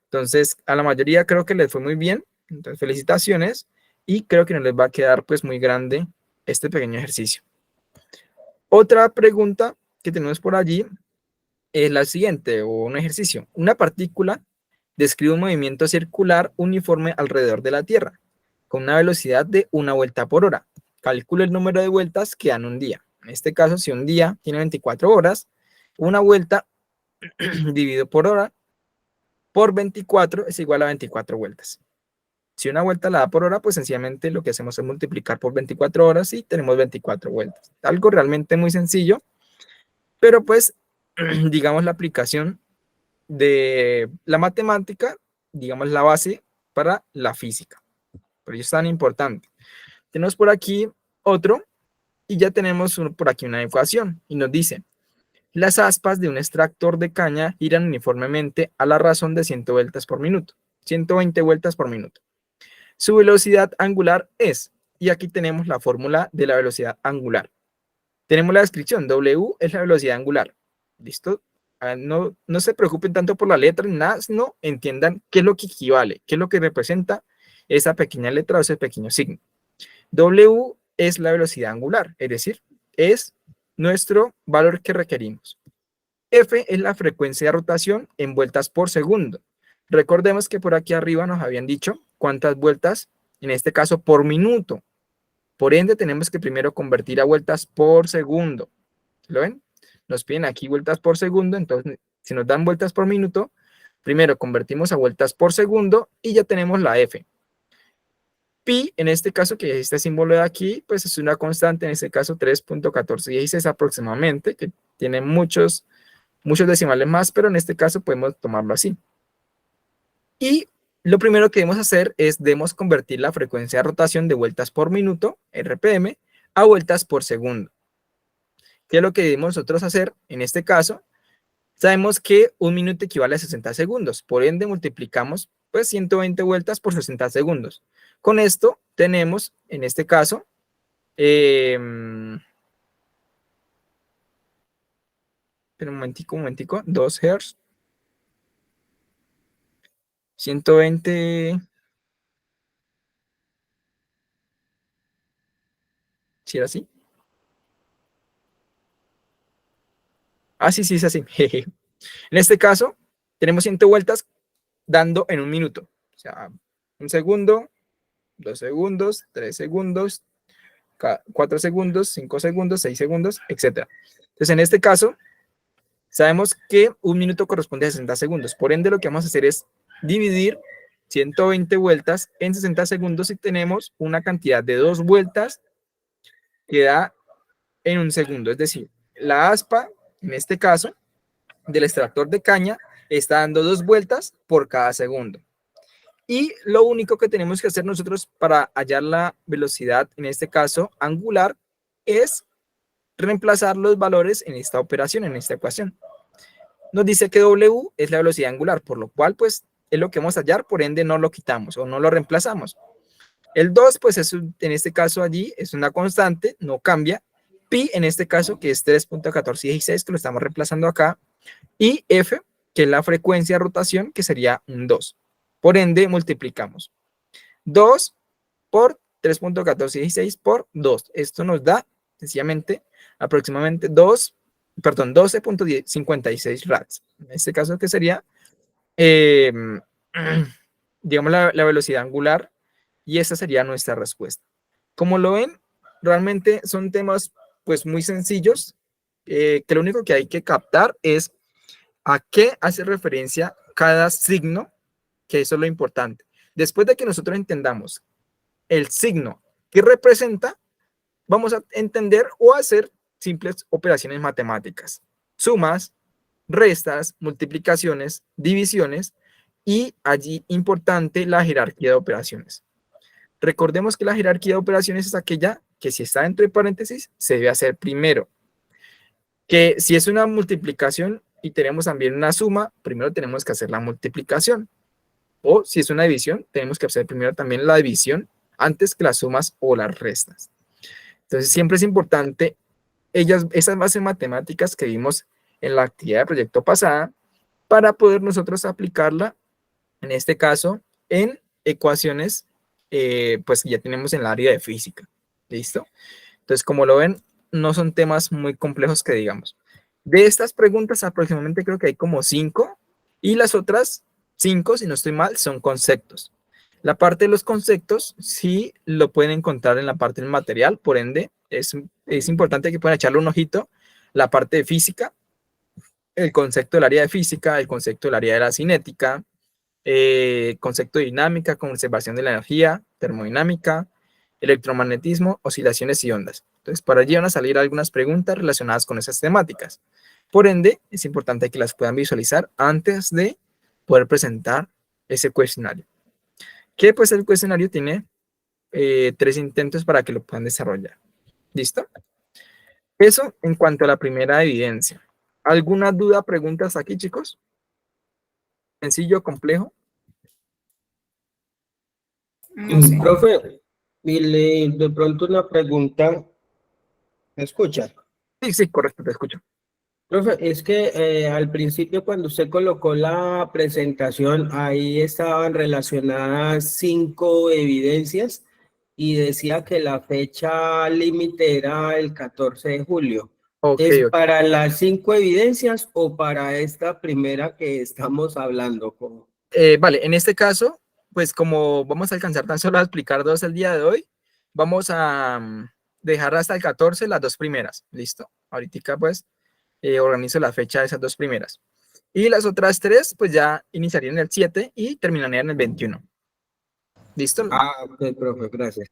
A: Entonces, a la mayoría creo que les fue muy bien. Entonces, felicitaciones. Y creo que no les va a quedar pues muy grande este pequeño ejercicio. Otra pregunta que tenemos por allí es la siguiente, o un ejercicio. Una partícula describe un movimiento circular uniforme alrededor de la Tierra, con una velocidad de 1 vuelta por hora. Calcula el número de vueltas que dan un día. En este caso, si un día tiene 24 horas, una vuelta dividido por hora por 24 es igual a 24 vueltas. Si una vuelta la da por hora, pues sencillamente lo que hacemos es multiplicar por 24 horas y tenemos 24 vueltas. Algo realmente muy sencillo, pero pues, digamos, la aplicación de la matemática, digamos, la base para la física. Por ello es tan importante. Tenemos por aquí otro y ya tenemos por aquí una ecuación y nos dice: las aspas de un extractor de caña giran uniformemente a la razón de 100 vueltas por minuto, 120 vueltas por minuto. Su velocidad angular es, y aquí tenemos la fórmula de la velocidad angular. Tenemos la descripción, W es la velocidad angular. ¿Listo? No se preocupen tanto por la letra ni nada, sino entiendan qué es lo que equivale, qué es lo que representa esa pequeña letra o ese pequeño signo. W es la velocidad angular, es decir, es nuestro valor que requerimos. F es la frecuencia de rotación en vueltas por segundo. Recordemos que por aquí arriba nos habían dicho cuántas vueltas, en este caso por minuto. Por ende, tenemos que primero convertir a vueltas por segundo. ¿Lo ven? Nos piden aquí vueltas por segundo, entonces si nos dan vueltas por minuto, primero convertimos a vueltas por segundo y ya tenemos la F. Pi, en este caso, que es este símbolo de aquí, pues es una constante, en este caso 3.1416 aproximadamente, que tiene muchos decimales más, pero en este caso podemos tomarlo así. Y lo primero que debemos hacer es debemos convertir la frecuencia de rotación de vueltas por minuto, RPM, a vueltas por segundo. ¿Qué es lo que debemos nosotros hacer? En este caso, sabemos que un minuto equivale a 60 segundos. Por ende, multiplicamos pues 120 vueltas por 60 segundos. Con esto tenemos, en este caso, un momentico, 2 Hz. 120. ¿Sí era así? Ah, sí, es así. En este caso, tenemos 100 vueltas dando en un minuto. O sea, 1 segundo, 2 segundos, 3 segundos, 4 segundos, 5 segundos, 6 segundos, etc. Entonces, en este caso, sabemos que un minuto corresponde a 60 segundos. Por ende, lo que vamos a hacer es dividir 120 vueltas en 60 segundos y tenemos una cantidad de 2 vueltas que da en un segundo. Es decir, la aspa, en este caso, del extractor de caña, está dando 2 vueltas por cada segundo. Y lo único que tenemos que hacer nosotros para hallar la velocidad, en este caso angular, es reemplazar los valores en esta operación, en esta ecuación. Nos dice que W es la velocidad angular, por lo cual pues es lo que vamos a hallar, por ende no lo quitamos o no lo reemplazamos. El 2 pues es en este caso allí es una constante, no cambia. Pi en este caso que es 3.1416 que lo estamos reemplazando acá. Y F que es la frecuencia de rotación que sería un 2. Por ende multiplicamos 2 por 3.1416 por 2. Esto nos da sencillamente aproximadamente 12.56 rads. En este caso que sería, digamos, la velocidad angular, y esa sería nuestra respuesta. Como lo ven, realmente son temas pues muy sencillos, que lo único que hay que captar es ¿A qué hace referencia cada signo? Que eso es lo importante. Después de que nosotros entendamos el signo que representa, vamos a entender o hacer simples operaciones matemáticas. Sumas, restas, multiplicaciones, divisiones y allí importante la jerarquía de operaciones. Recordemos que la jerarquía de operaciones es aquella que si está entre paréntesis se debe hacer primero. Que si es una multiplicación y tenemos también una suma, primero tenemos que hacer la multiplicación. O si es una división, tenemos que hacer primero también la división antes que las sumas o las restas. Entonces siempre es importante esas bases matemáticas que vimos en la actividad de proyecto pasada para poder nosotros aplicarla, en este caso, en ecuaciones pues que ya tenemos en el área de física. ¿Listo? Entonces, como lo ven, no son temas muy complejos que digamos. De estas preguntas aproximadamente creo que hay como 5 y las otras 5, si no estoy mal, son conceptos. La parte de los conceptos sí lo pueden encontrar en la parte del material, por ende es importante que puedan echarle un ojito. La parte de física, el concepto del área de física, el concepto del área de la cinética, concepto de dinámica, conservación de la energía, termodinámica, electromagnetismo, oscilaciones y ondas. Entonces, para allí van a salir algunas preguntas relacionadas con esas temáticas. Por ende, es importante que las puedan visualizar antes de poder presentar ese cuestionario. Que pues el cuestionario tiene 3 intentos para que lo puedan desarrollar. ¿Listo? Eso en cuanto a la primera evidencia. ¿Alguna duda, preguntas aquí, chicos? ¿Sencillo, complejo?
E: No sé.
B: Profe, de pronto una pregunta. ¿Me escucha?
A: Sí, sí, correcto, te escucho.
B: Profe, es que al principio cuando usted colocó la presentación, ahí estaban relacionadas 5 evidencias y decía que la fecha límite era el 14 de julio.
A: Ok,
B: ¿Es
A: ok.
B: para las 5 evidencias o para esta primera que estamos hablando?
A: Vale, en este caso, pues como vamos a alcanzar tan solo a explicar 2 el día de hoy, vamos a dejar hasta el 14 las 2 primeras. ¿Listo? Ahorita pues organizo la fecha de esas 2 primeras. Y las otras 3 pues ya iniciarían el 7 y terminarían el 21. ¿Listo?
B: Ok, profe, gracias.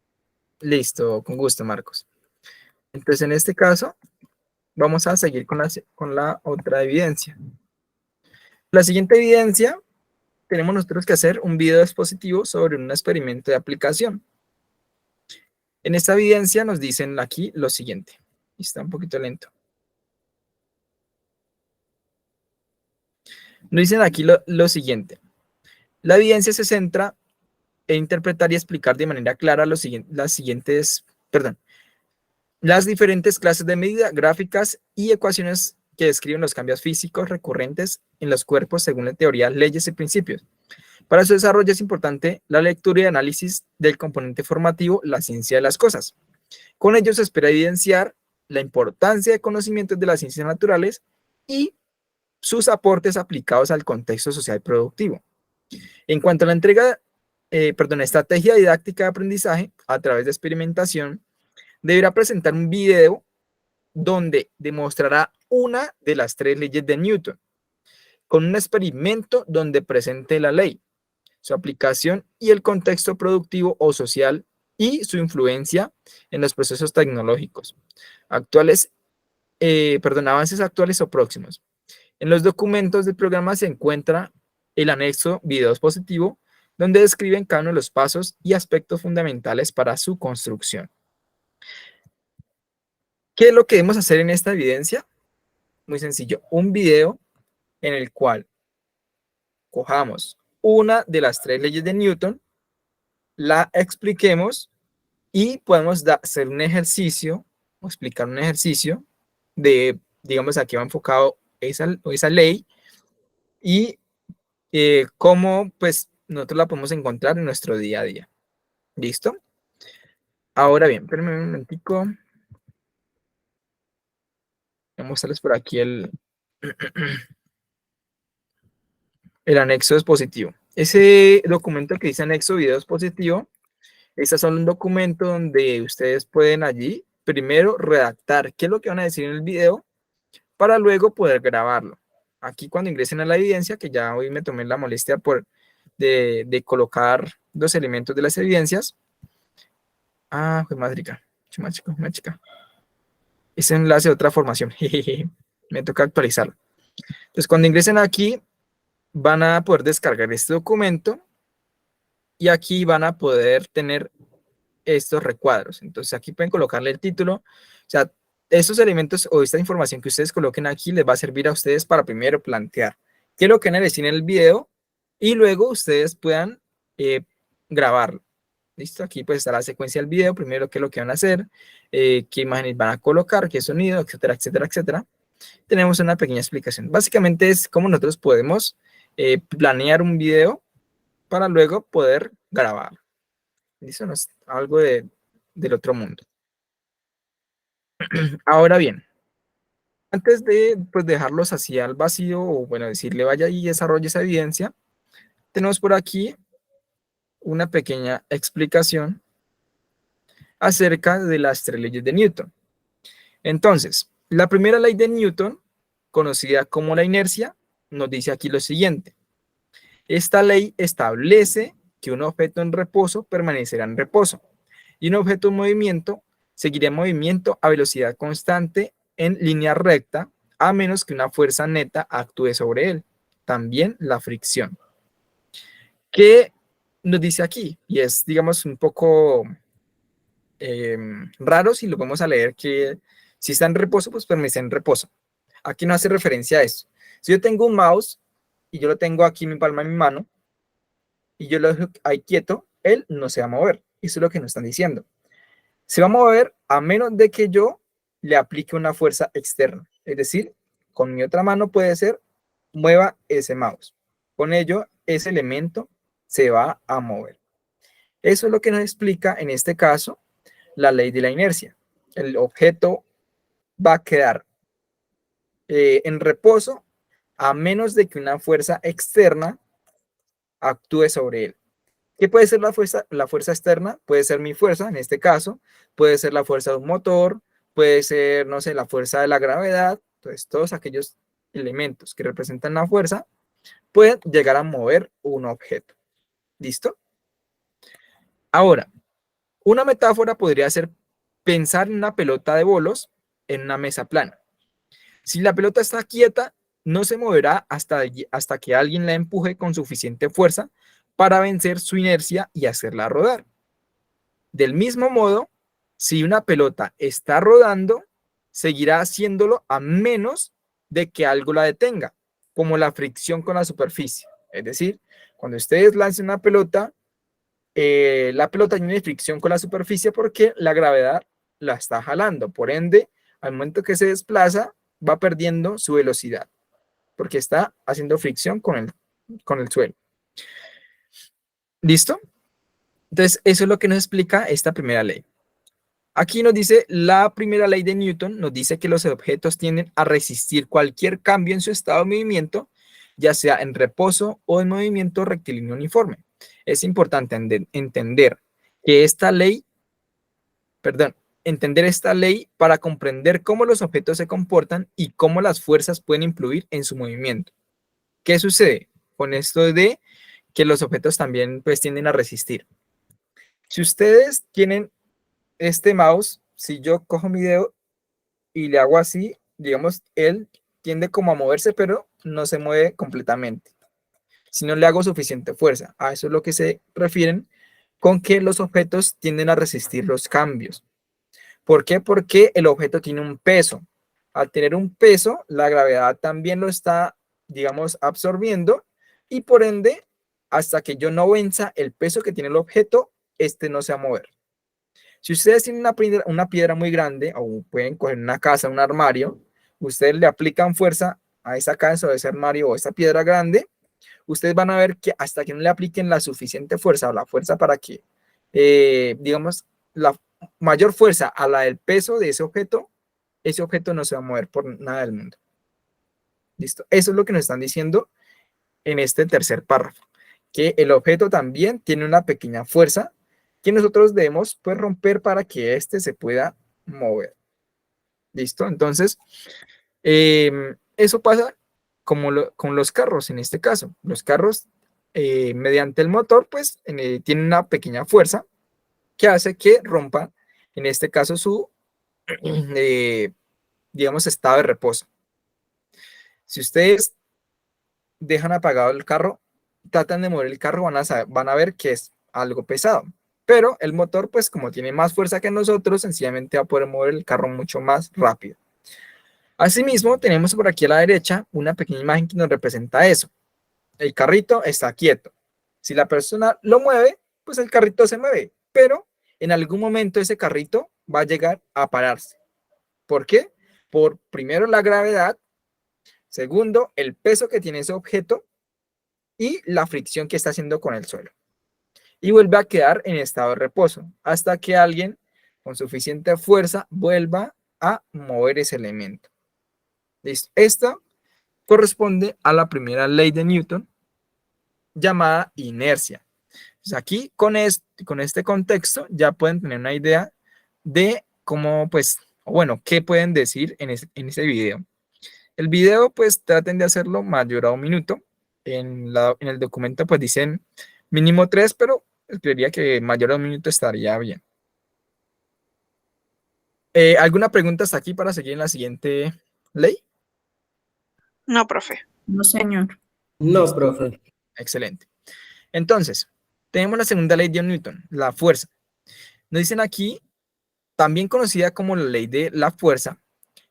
A: Listo, con gusto, Marcos. Entonces, en este caso, vamos a seguir con la otra evidencia. La siguiente evidencia, tenemos nosotros que hacer un video expositivo sobre un experimento de aplicación. En esta evidencia nos dicen aquí lo siguiente. Está un poquito lento. Nos dicen aquí lo siguiente. La evidencia se centra en interpretar y explicar de manera clara las diferentes clases de medida, gráficas y ecuaciones que describen los cambios físicos recurrentes en los cuerpos según la teoría, leyes y principios. Para su desarrollo es importante la lectura y análisis del componente formativo, la ciencia de las cosas. Con ello se espera evidenciar la importancia de conocimientos de las ciencias naturales y sus aportes aplicados al contexto social y productivo. En cuanto a la estrategia didáctica de aprendizaje a través de experimentación, deberá presentar un video donde demostrará una de las 3 leyes de Newton, con un experimento donde presente la ley, su aplicación y el contexto productivo o social y su influencia en los procesos tecnológicos avances actuales o próximos. En los documentos del programa se encuentra el anexo video expositivo, donde describen cada uno de los pasos y aspectos fundamentales para su construcción. ¿Qué es lo que debemos hacer en esta evidencia? Muy sencillo, un video en el cual cojamos una de las 3 leyes de Newton, la expliquemos y podemos hacer un ejercicio o explicar un ejercicio de, digamos, aquí va enfocado esa ley y cómo pues nosotros la podemos encontrar en nuestro día a día. ¿Listo? Ahora bien, espérenme un momentico. Voy a mostrarles por aquí el anexo expositivo. Ese documento que dice anexo video expositivo, este es un documento donde ustedes pueden allí primero redactar qué es lo que van a decir en el video para luego poder grabarlo. Aquí cuando ingresen a la evidencia, que ya hoy me tomé la molestia de colocar los elementos de las evidencias. Ah, fue madrica. Chica. Ese enlace de otra formación. Me toca actualizarlo. Entonces, cuando ingresen aquí, van a poder descargar este documento y aquí van a poder tener estos recuadros. Entonces, aquí pueden colocarle el título. O sea, estos elementos o esta información que ustedes coloquen aquí les va a servir a ustedes para primero plantear qué es lo que van a decir en el video y luego ustedes puedan grabarlo. ¿Listo? Aquí pues está la secuencia del video. Primero, qué es lo que van a hacer, qué imágenes van a colocar, qué sonido, etcétera, etcétera, etcétera. Tenemos una pequeña explicación. Básicamente es cómo nosotros podemos planear un video para luego poder grabar. ¿Listo? No es algo del otro mundo. Ahora bien, antes de pues, dejarlos así al vacío, o bueno, decirle vaya y desarrolle esa evidencia, tenemos por aquí una pequeña explicación acerca de las 3 leyes de Newton. Entonces, la primera ley de Newton, conocida como la inercia, nos dice aquí lo siguiente. Esta ley establece que un objeto en reposo permanecerá en reposo y un objeto en movimiento seguirá en movimiento a velocidad constante en línea recta, a menos que una fuerza neta actúe sobre él. También la fricción. ¿Qué nos dice aquí? Y es, digamos, un poco raro si lo vamos a leer, que si está en reposo, pues permanece en reposo. Aquí no hace referencia a eso. Si yo tengo un mouse y yo lo tengo aquí en mi palma de mi mano y yo lo dejo ahí quieto, él no se va a mover. Eso es lo que nos están diciendo. Se va a mover a menos de que yo le aplique una fuerza externa. Es decir, con mi otra mano puede ser, mueva ese mouse. Con ello, ese elemento se va a mover. Eso es lo que nos explica, en este caso, la ley de la inercia. El objeto va a quedar en reposo a menos de que una fuerza externa actúe sobre él. ¿Qué puede ser la fuerza? La fuerza externa puede ser mi fuerza, en este caso, puede ser la fuerza de un motor, puede ser, no sé, la fuerza de la gravedad. Entonces, todos aquellos elementos que representan la fuerza pueden llegar a mover un objeto. ¿Listo? Ahora, una metáfora podría ser pensar en una pelota de bolos en una mesa plana. Si la pelota está quieta, no se moverá hasta que alguien la empuje con suficiente fuerza para vencer su inercia y hacerla rodar. Del mismo modo, si una pelota está rodando, seguirá haciéndolo a menos de que algo la detenga, como la fricción con la superficie. Es decir, cuando ustedes lancen una pelota, la pelota tiene fricción con la superficie porque la gravedad la está jalando. Por ende, al momento que se desplaza, va perdiendo su velocidad porque está haciendo fricción con el suelo. ¿Listo? Entonces, eso es lo que nos explica esta primera ley. Aquí nos dice, la primera ley de Newton nos dice que los objetos tienden a resistir cualquier cambio en su estado de movimiento, ya sea en reposo o en movimiento rectilíneo uniforme. Es importante entender esta ley para comprender cómo los objetos se comportan y cómo las fuerzas pueden influir en su movimiento. ¿Qué sucede con esto de que los objetos también pues tienden a resistir? Si ustedes tienen este mouse, si yo cojo mi dedo y le hago así, digamos, él tiende como a moverse, pero no se mueve completamente. Si no le hago suficiente fuerza. A eso es lo que se refieren con que los objetos tienden a resistir los cambios. ¿Por qué? Porque el objeto tiene un peso. Al tener un peso, la gravedad también lo está, digamos, absorbiendo y por ende, hasta que yo no venza el peso que tiene el objeto, este no se va a mover. Si ustedes tienen una piedra muy grande o pueden coger una casa, un armario, ustedes le aplican fuerza a esa casa o ese armario o esa piedra grande, ustedes van a ver que hasta que no le apliquen la suficiente fuerza o la fuerza para que, digamos, la mayor fuerza a la del peso de ese objeto no se va a mover por nada del mundo. ¿Listo? Eso es lo que nos están diciendo en este tercer párrafo, que el objeto también tiene una pequeña fuerza que nosotros debemos pues romper para que éste se pueda mover. ¿Listo? Entonces, eso pasa con los carros en este caso. Los carros, mediante el motor, pues tienen una pequeña fuerza que hace que rompa, en este caso, su, digamos, estado de reposo. Si ustedes dejan apagado el carro, tratan de mover el carro, van a ver que es algo pesado. Pero el motor, pues como tiene más fuerza que nosotros, sencillamente va a poder mover el carro mucho más rápido. Asimismo, tenemos por aquí a la derecha una pequeña imagen que nos representa eso. El carrito está quieto. Si la persona lo mueve, pues el carrito se mueve. Pero en algún momento ese carrito va a llegar a pararse. ¿Por qué? Por primero la gravedad, segundo el peso que tiene ese objeto y la fricción que está haciendo con el suelo. Y vuelve a quedar en estado de reposo hasta que alguien con suficiente fuerza vuelva a mover ese elemento. Listo. Esto corresponde a la primera ley de Newton llamada inercia. Entonces aquí con este contexto ya pueden tener una idea de cómo, pues, bueno, qué pueden decir en ese video. El video, pues, traten de hacerlo mayor a 1 minuto. En el documento, pues, dicen mínimo 3, pero creería que mayor a 1 minuto estaría bien. ¿Alguna pregunta hasta aquí para seguir en la siguiente ley?
C: No, profe.
E: No, señor.
B: No, profe.
A: Excelente. Entonces, tenemos la segunda ley de Newton, la fuerza. Nos dicen aquí, también conocida como la ley de la fuerza,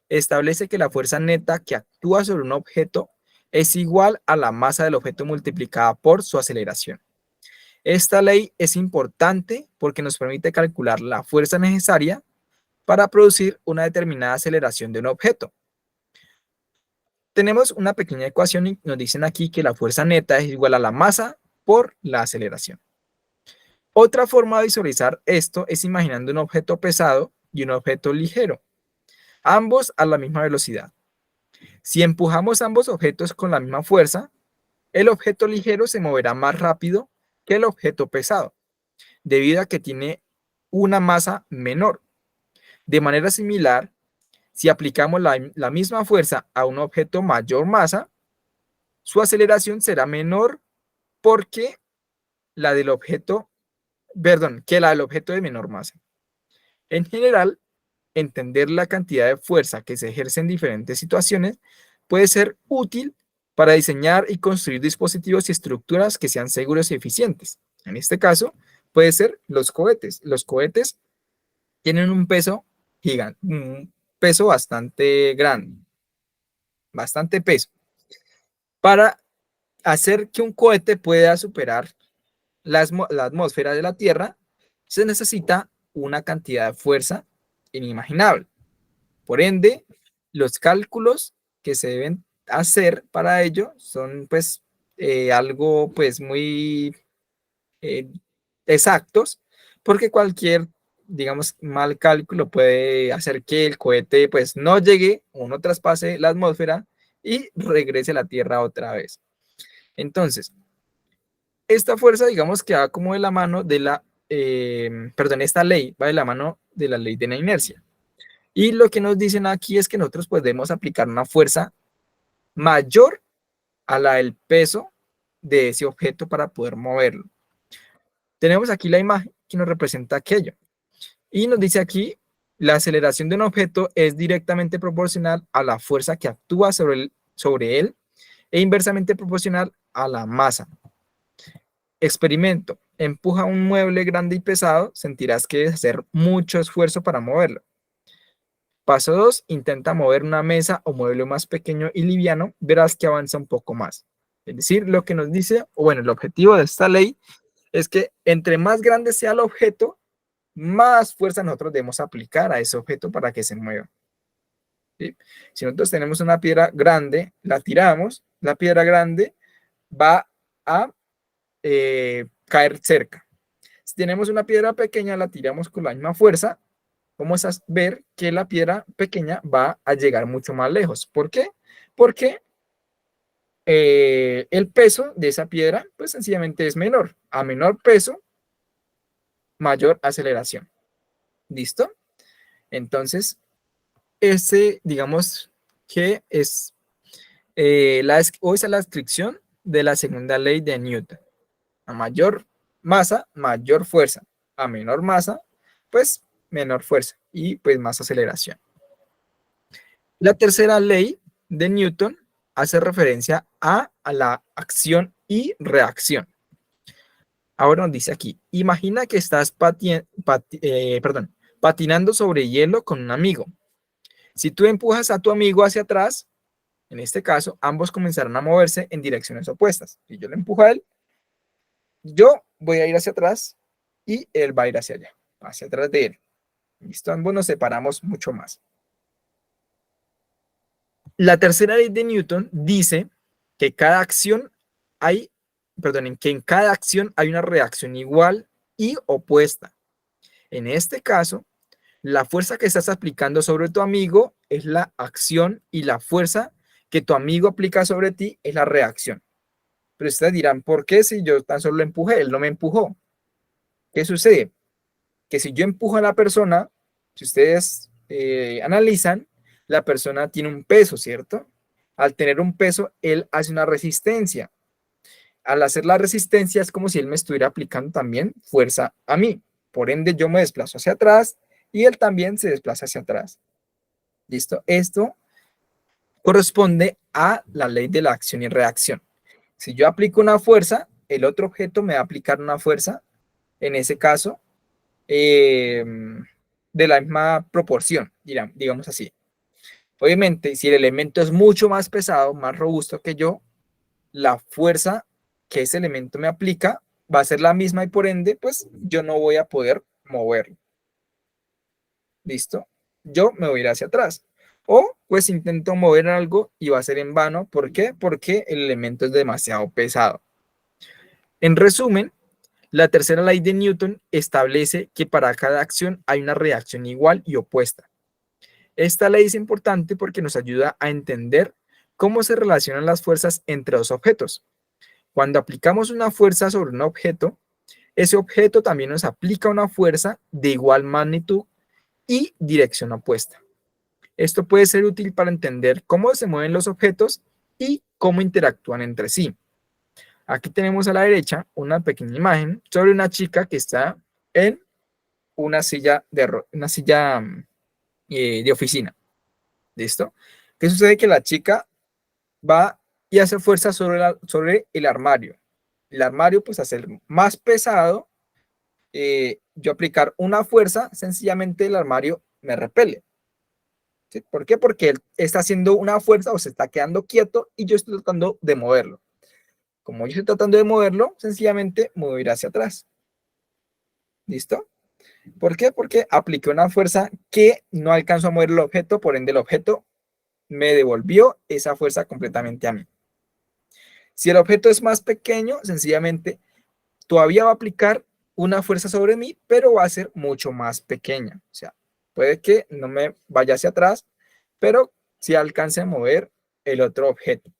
A: establece que la fuerza neta que actúa sobre un objeto es igual a la masa del objeto multiplicada por su aceleración. Esta ley es importante porque nos permite calcular la fuerza necesaria para producir una determinada aceleración de un objeto. Tenemos una pequeña ecuación y nos dicen aquí que la fuerza neta es igual a la masa por la aceleración. Otra forma de visualizar esto es imaginando un objeto pesado y un objeto ligero, ambos a la misma velocidad. Si empujamos ambos objetos con la misma fuerza, el objeto ligero se moverá más rápido que el objeto pesado, debido a que tiene una masa menor. De manera similar, si aplicamos la misma fuerza a un objeto mayor masa, su aceleración será menor porque la del objeto, que la del objeto de menor masa. En general, entender la cantidad de fuerza que se ejerce en diferentes situaciones puede ser útil para diseñar y construir dispositivos y estructuras que sean seguros y eficientes. En este caso, puede ser los cohetes. Los cohetes tienen un peso gigante, un peso bastante grande, bastante peso. Para hacer que un cohete pueda superar la atmósfera de la Tierra, se necesita una cantidad de fuerza inimaginable. Por ende, los cálculos que se deben hacer para ello son pues algo pues muy exactos, porque cualquier, digamos, mal cálculo puede hacer que el cohete pues no llegue o no traspase la atmósfera y regrese a la Tierra otra vez. Entonces, esta fuerza, digamos que va como de la mano de esta ley va de la mano de la ley de la inercia. Y lo que nos dicen aquí es que nosotros podemos aplicar una fuerza mayor a la del peso de ese objeto para poder moverlo. Tenemos aquí la imagen que nos representa aquello. Y nos dice aquí, la aceleración de un objeto es directamente proporcional a la fuerza que actúa sobre él e inversamente proporcional a la masa. Experimento. Empuja un mueble grande y pesado, sentirás que debes hacer mucho esfuerzo para moverlo. Paso 2. Intenta mover una mesa o mueble más pequeño y liviano, verás que avanza un poco más. Es decir, lo que nos dice, o bueno, el objetivo de esta ley es que entre más grande sea el objeto, más fuerza nosotros debemos aplicar a ese objeto para que se mueva. ¿Sí? Si nosotros tenemos una piedra grande, la tiramos, la piedra grande va a caer cerca. Si tenemos una piedra pequeña, la tiramos con la misma fuerza, vamos a ver que la piedra pequeña va a llegar mucho más lejos. ¿Por qué? Porque el peso de esa piedra, pues sencillamente es menor. A menor peso, mayor aceleración. ¿Listo? Entonces, digamos que es O esa es la descripción de la segunda ley de Newton. A mayor masa, mayor fuerza. A menor masa, pues menor fuerza y pues más aceleración. La tercera ley de Newton hace referencia a la acción y reacción. Ahora nos dice aquí, imagina que estás patinando sobre hielo con un amigo. Si tú empujas a tu amigo hacia atrás, en este caso, ambos comenzarán a moverse en direcciones opuestas. Si yo le empujo a él, yo voy a ir hacia atrás y él va a ir hacia atrás de él. ¿Listo? Ambos nos separamos mucho más. La tercera ley de Newton dice que en cada acción hay una reacción igual y opuesta. En este caso, la fuerza que estás aplicando sobre tu amigo es la acción y la fuerza que tu amigo aplica sobre ti es la reacción. Pero ustedes dirán, ¿por qué si yo tan solo lo empujé? Él no me empujó. ¿Qué sucede? Que si yo empujo a la persona, si ustedes analizan, la persona tiene un peso, ¿cierto? Al tener un peso, él hace una resistencia. Al hacer la resistencia es como si él me estuviera aplicando también fuerza a mí. Por ende, yo me desplazo hacia atrás y él también se desplaza hacia atrás. ¿Listo? Esto corresponde a la ley de la acción y reacción. Si yo aplico una fuerza, el otro objeto me va a aplicar una fuerza, en ese caso, de la misma proporción, digamos así. Obviamente, si el elemento es mucho más pesado, más robusto que yo, la fuerza que ese elemento me aplica va a ser la misma y por ende, pues yo no voy a poder moverlo. ¿Listo? Yo me voy a ir hacia atrás. O pues intento mover algo y va a ser en vano. ¿Por qué? Porque el elemento es demasiado pesado. En resumen, la tercera ley de Newton establece que para cada acción hay una reacción igual y opuesta. Esta ley es importante porque nos ayuda a entender cómo se relacionan las fuerzas entre dos objetos. Cuando aplicamos una fuerza sobre un objeto, ese objeto también nos aplica una fuerza de igual magnitud y dirección opuesta. Esto puede ser útil para entender cómo se mueven los objetos y cómo interactúan entre sí. Aquí tenemos a la derecha una pequeña imagen sobre una chica que está en una silla de oficina. ¿Listo? ¿Qué sucede? Que la chica va y hace fuerza sobre el armario. El armario, pues, a ser más pesado, yo aplicar una fuerza, sencillamente el armario me repele. ¿Sí? ¿Por qué? Porque él está haciendo una fuerza o se está quedando quieto y yo estoy tratando de moverlo. Como yo estoy tratando de moverlo, sencillamente me voy a ir hacia atrás. ¿Listo? ¿Por qué? Porque apliqué una fuerza que no alcanzó a mover el objeto, por ende el objeto me devolvió esa fuerza completamente a mí. Si el objeto es más pequeño, sencillamente todavía va a aplicar una fuerza sobre mí, pero va a ser mucho más pequeña. O sea, puede que no me vaya hacia atrás, pero sí alcance a mover el otro objeto,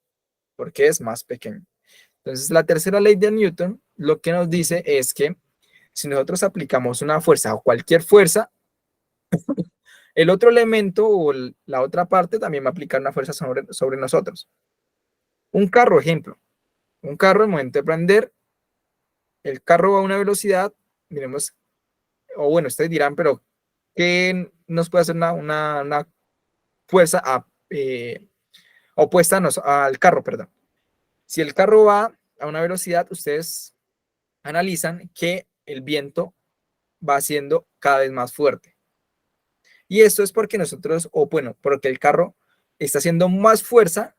A: porque es más pequeño. Entonces, la tercera ley de Newton lo que nos dice es que si nosotros aplicamos una fuerza o cualquier fuerza, el otro elemento o la otra parte también va a aplicar una fuerza sobre nosotros. Un carro, ejemplo. Un carro, al momento de prender, el carro va a una velocidad, miremos, o bueno, ustedes dirán, pero ¿qué nos puede hacer una fuerza opuesta al carro, perdón? Si el carro va a una velocidad, ustedes analizan que el viento va siendo cada vez más fuerte. Y esto es porque porque el carro está haciendo más fuerza,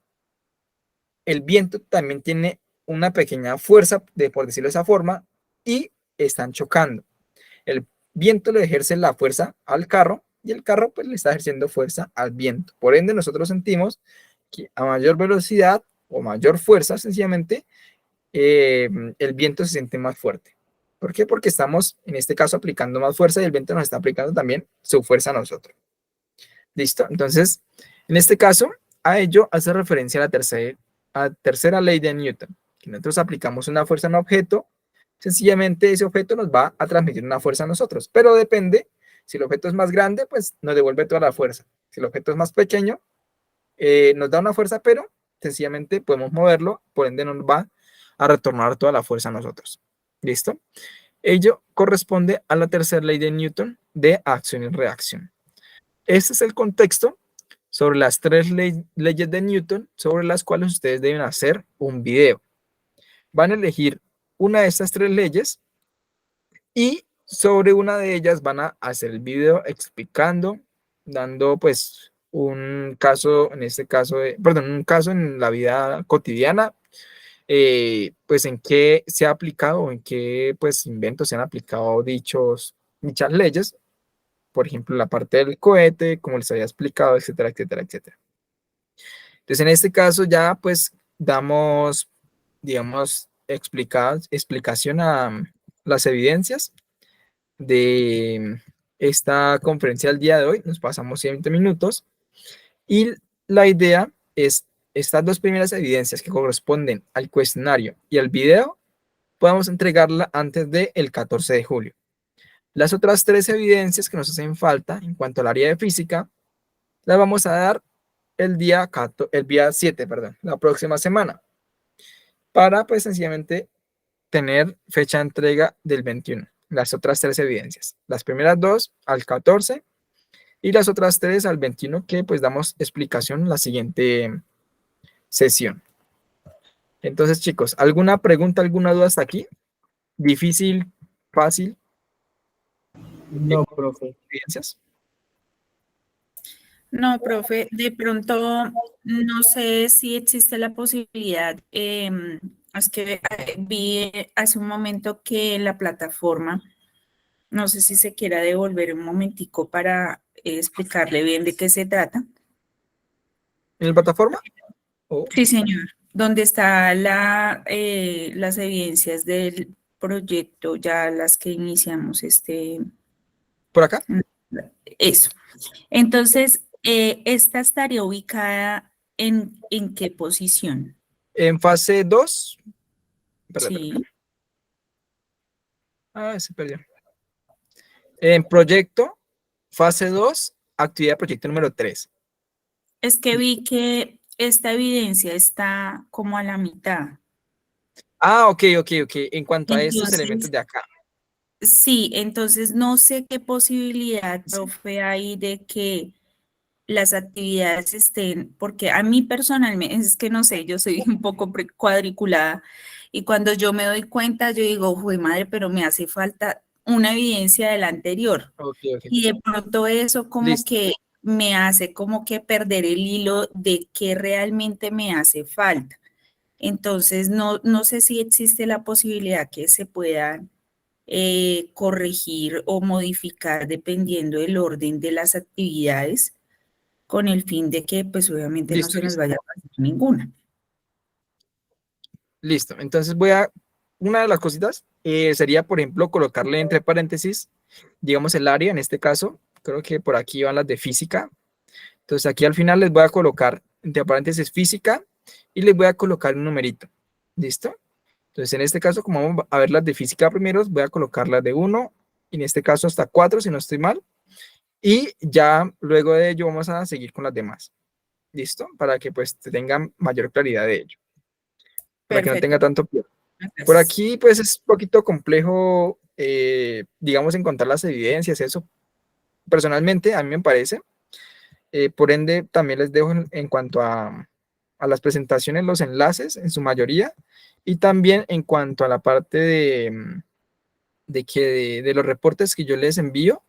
A: el viento también tiene una pequeña fuerza, por decirlo de esa forma, y están chocando. El viento le ejerce la fuerza al carro y el carro pues le está ejerciendo fuerza al viento. Por ende, nosotros sentimos que a mayor velocidad o mayor fuerza, sencillamente, el viento se siente más fuerte. ¿Por qué? Porque estamos, en este caso, aplicando más fuerza y el viento nos está aplicando también su fuerza a nosotros. ¿Listo? Entonces, en este caso, a ello hace referencia a la tercera ley de Newton. Que nosotros aplicamos una fuerza a un objeto, sencillamente ese objeto nos va a transmitir una fuerza a nosotros. Pero depende, si el objeto es más grande, pues nos devuelve toda la fuerza. Si el objeto es más pequeño, nos da una fuerza, pero sencillamente podemos moverlo, por ende nos va a retornar toda la fuerza a nosotros. ¿Listo? Ello corresponde a la tercera ley de Newton de acción y reacción. Este es el contexto sobre las tres leyes de Newton sobre las cuales ustedes deben hacer un video. Van a elegir una de estas tres leyes y sobre una de ellas van a hacer el video explicando, dando pues un caso, en este caso, un caso en la vida cotidiana, pues en qué se ha aplicado o en qué pues inventos se han aplicado dichas leyes, por ejemplo, la parte del cohete, como les había explicado, etcétera, etcétera, etcétera. Entonces, en este caso ya pues damos, digamos, explicación a las evidencias de esta conferencia del día de hoy. Nos pasamos 7 minutos y la idea es estas dos primeras evidencias que corresponden al cuestionario y al video, podemos entregarla antes del 14 de julio. Las otras 3 evidencias que nos hacen falta en cuanto al área de física, las vamos a dar el día 7, la próxima semana, para pues sencillamente tener fecha de entrega del 21. Las otras 3 evidencias. Las primeras 2 al 14 y las otras 3 al 21, que pues damos explicación en la siguiente sesión. Entonces, chicos, ¿alguna pregunta, alguna duda hasta aquí? ¿Difícil? ¿Fácil?
B: No, profe.
A: ¿Evidencias?
E: No, profe, de pronto no sé si existe la posibilidad, es que vi hace un momento que la plataforma, no sé si se quiera devolver un momentico para explicarle bien de qué se trata.
A: ¿En la plataforma? Oh,
E: Sí, señor. Donde está las evidencias del proyecto, ya las que iniciamos
A: ¿por acá?
E: eso. Entonces, ¿esta estaría ubicada en qué posición?
A: En fase 2.
E: Sí.
A: Se perdió. En proyecto, fase 2, actividad de proyecto número 3.
E: Es que vi que esta evidencia está como a la mitad.
A: Ok. En cuanto a estos
E: Entonces,
A: elementos de acá.
E: sí, entonces no sé qué posibilidad, profe, hay de que las actividades estén, porque a mí personalmente, es que no sé, yo soy un poco cuadriculada y cuando yo me doy cuenta, yo digo, jue madre, pero me hace falta una evidencia de la anterior.
A: Ok.
E: Y de pronto eso como
A: Listo.
E: que me hace como que perder el hilo de qué realmente me hace falta. Entonces, no sé si existe la posibilidad que se puedan corregir o modificar dependiendo del orden de las actividades con el fin de que pues obviamente no
A: Listo,
E: se nos
A: listo.
E: vaya a pasar ninguna.
A: Listo. Entonces una de las cositas sería, por ejemplo, colocarle entre paréntesis, digamos, el área, en este caso, creo que por aquí van las de física. Entonces aquí al final les voy a colocar entre paréntesis física y les voy a colocar un numerito. ¿Listo? Entonces en este caso, como vamos a ver las de física primero, voy a colocar las de 1, y en este caso hasta 4, si no estoy mal. Y ya luego de ello vamos a seguir con las demás. ¿Listo? Para que pues tengan mayor claridad de ello. Para que no tenga
E: Perfecto.
A: tanto pierde.
E: Gracias.
A: Por aquí pues es un poquito complejo, digamos, encontrar las evidencias, eso. Personalmente a mí me parece. Por ende, también les dejo en cuanto a las presentaciones los enlaces en su mayoría, y también en cuanto a la parte de los reportes que yo les envío.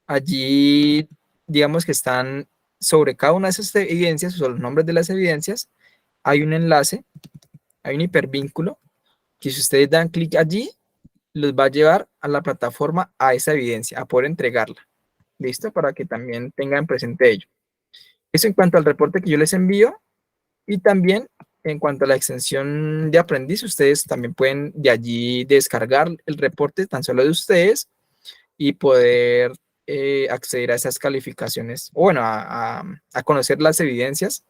A: Allí, digamos que están sobre cada una de esas evidencias, o los nombres de las evidencias, hay un enlace, hay un hipervínculo, que si ustedes dan clic allí, los va a llevar a la plataforma, a esa evidencia, a poder entregarla. ¿Listo? Para que también tengan presente ello. Eso en cuanto al reporte que yo les envío, y también en cuanto a la extensión de aprendiz, ustedes también pueden de allí descargar el reporte tan solo de ustedes y poder acceder a esas calificaciones, o bueno, a conocer las evidencias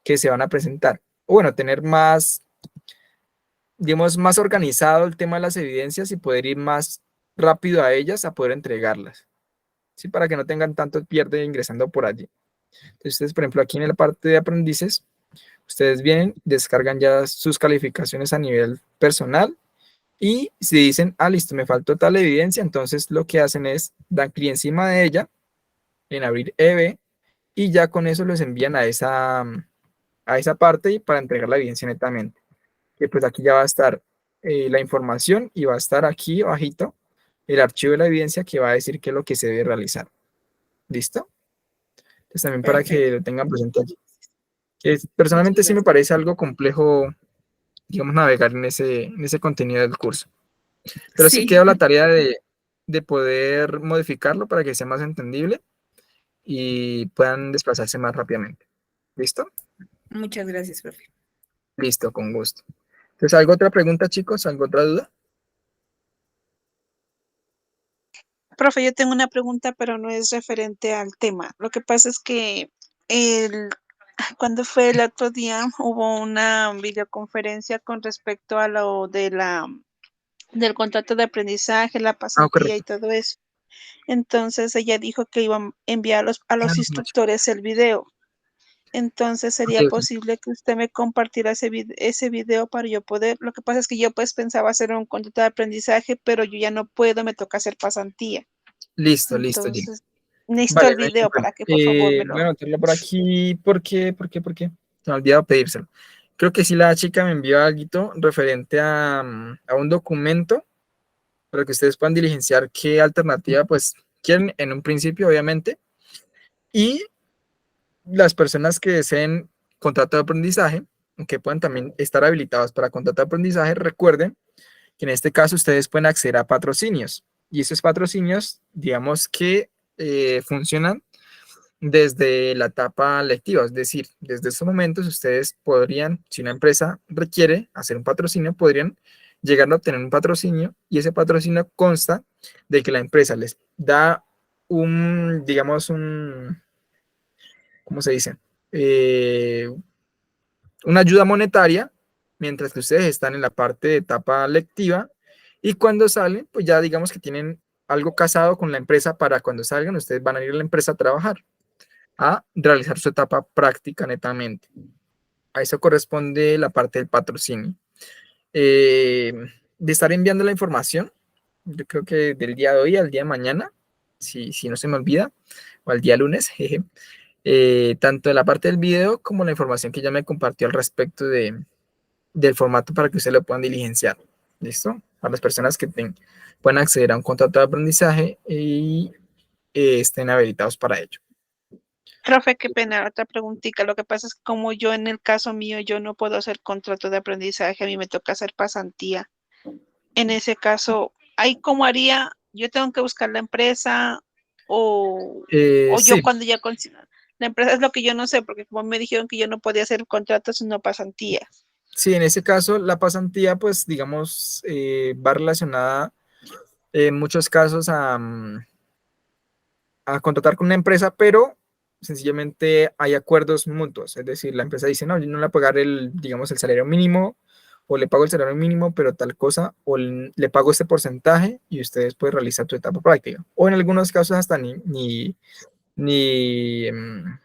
A: que se van a presentar, o bueno, tener más, digamos, más organizado el tema de las evidencias y poder ir más rápido a ellas, a poder entregarlas, ¿sí? Para que no tengan tanto pierde ingresando por allí. Entonces, ustedes, por ejemplo, aquí en la parte de aprendices, Ustedes vienen, descargan ya sus calificaciones a nivel personal y si dicen, ah, listo, me faltó tal evidencia, entonces lo que hacen es dan clic encima de ella en abrir EB y ya con eso los envían a esa parte y para entregar la evidencia netamente. Que pues aquí ya va a estar la información y va a estar aquí abajito el archivo de la evidencia que va a decir qué es lo que se debe realizar. ¿Listo? Entonces también para que lo tengan presente allí. Que personalmente sí me parece algo complejo, digamos, navegar en ese contenido del curso. Pero sí
E: Sí,
A: queda la tarea de poder modificarlo para que sea más entendible y puedan desplazarse más rápidamente. ¿Listo?
E: muchas gracias, profe.
A: Listo, con gusto. Entonces, ¿algo otra pregunta, chicos? ¿Algo otra duda?
C: Profe, yo tengo una pregunta, pero no es referente al tema. Lo que pasa es que el, cuando fue el otro día hubo una videoconferencia con respecto a lo de del contrato de aprendizaje, la
A: Ah,
C: pasantía y
A: correcto.
C: todo eso. Entonces ella dijo que iban a enviar a
A: Ah,
C: los
A: no,
C: instructores el video. Entonces
A: ok,
C: sería
A: ok.
C: posible que usted me compartiera ese video para yo poder. Lo que pasa es que yo pues pensaba hacer un contrato de aprendizaje, pero yo ya no puedo, me toca hacer pasantía.
A: Listo, listo, Jim.
C: Entonces necesito
A: Vale,
C: el
A: no hay
C: video
A: problema.
C: para que por favor me
A: Voy a
C: lo.
A: anotarlo por aquí. ¿Por qué? ¿Por qué? ¿Por qué? Se me ha olvidado pedírselo. Creo que sí la chica me envió algo referente a un documento para que ustedes puedan diligenciar qué alternativa pues quieren en un principio, obviamente. Y las personas que deseen contrato de aprendizaje, que puedan también estar habilitados para contrato de aprendizaje, recuerden que en este caso ustedes pueden acceder a patrocinios. Y esos patrocinios, digamos que funcionan desde la etapa lectiva, es decir, desde estos momentos ustedes podrían, si una empresa requiere hacer un patrocinio, podrían llegar a obtener un patrocinio y ese patrocinio consta de que la empresa les da digamos, ¿cómo se dice? Eh, una ayuda monetaria mientras que ustedes están en la parte de etapa lectiva y cuando salen, pues ya digamos que tienen algo casado con la empresa para cuando salgan, ustedes van a ir a la empresa a trabajar, a realizar su etapa práctica netamente. A eso corresponde la parte del patrocinio. Eh, de estar enviando la información, yo creo que del día de hoy al día de mañana, si no se me olvida, o al día lunes, jeje, tanto de la parte del video como la información que ya me compartió al respecto del formato para que ustedes lo puedan diligenciar. ¿Listo? A las personas que puedan acceder a un contrato de aprendizaje y estén habilitados para ello.
C: Profe, qué pena, otra preguntita. Lo que pasa es que como yo en el caso mío, yo no puedo hacer contrato de aprendizaje, a mí me toca hacer pasantía. En ese caso, ¿ahí cómo haría? ¿Yo tengo que buscar la empresa o yo
A: Sí,
C: cuando ya consiga? La empresa es lo que yo no sé, porque como me dijeron que yo no podía hacer contratos sino pasantía.
A: sí, en ese caso la pasantía, pues digamos, va relacionada en muchos casos a contratar con una empresa, pero sencillamente hay acuerdos mutuos, es decir, la empresa dice, no, yo no le voy a pagar digamos, el salario mínimo, o le pago el salario mínimo, pero tal cosa, o le pago este porcentaje y ustedes pueden realizar tu etapa práctica. O en algunos casos hasta ni em,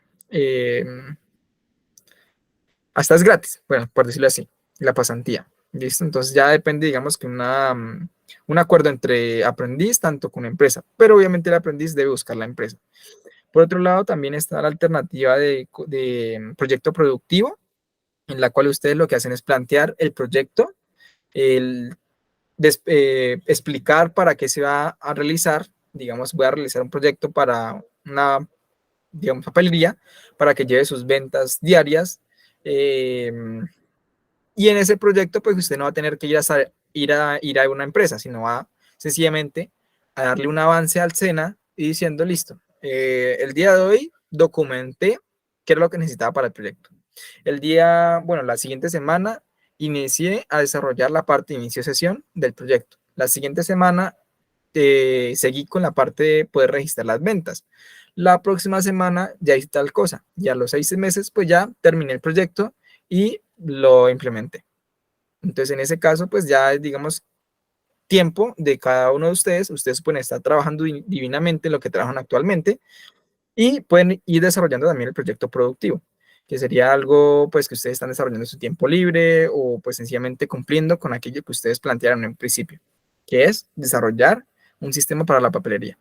A: hasta es gratis, bueno, por decirlo así, la pasantía. ¿Listo? Entonces ya depende, digamos, que un acuerdo entre aprendiz, tanto con empresa, pero obviamente el aprendiz debe buscar la empresa. Por otro lado, también está la alternativa de proyecto productivo, en la cual ustedes lo que hacen es plantear el proyecto, explicar para qué se va a realizar. Digamos, voy a realizar un proyecto para una, digamos, papelería, para que lleve sus ventas diarias. Y en ese proyecto, pues usted no va a tener que ir a una empresa, sino va sencillamente a darle un avance al SENA y diciendo, listo, el día de hoy documenté qué era lo que necesitaba para el proyecto. Bueno, la siguiente semana inicié a desarrollar la parte de inicio de sesión del proyecto. La siguiente semana seguí con la parte de poder registrar las ventas. La próxima semana ya hice tal cosa. Y a los 6 meses, pues ya terminé el proyecto y lo implementé. Entonces, en ese caso, pues ya, digamos, tiempo de cada uno de ustedes pueden estar trabajando divinamente lo que trabajan actualmente y pueden ir desarrollando también el proyecto productivo, que sería algo pues que ustedes están desarrollando en su tiempo libre o pues sencillamente cumpliendo con aquello que ustedes plantearon en principio, que es desarrollar un sistema para la papelería.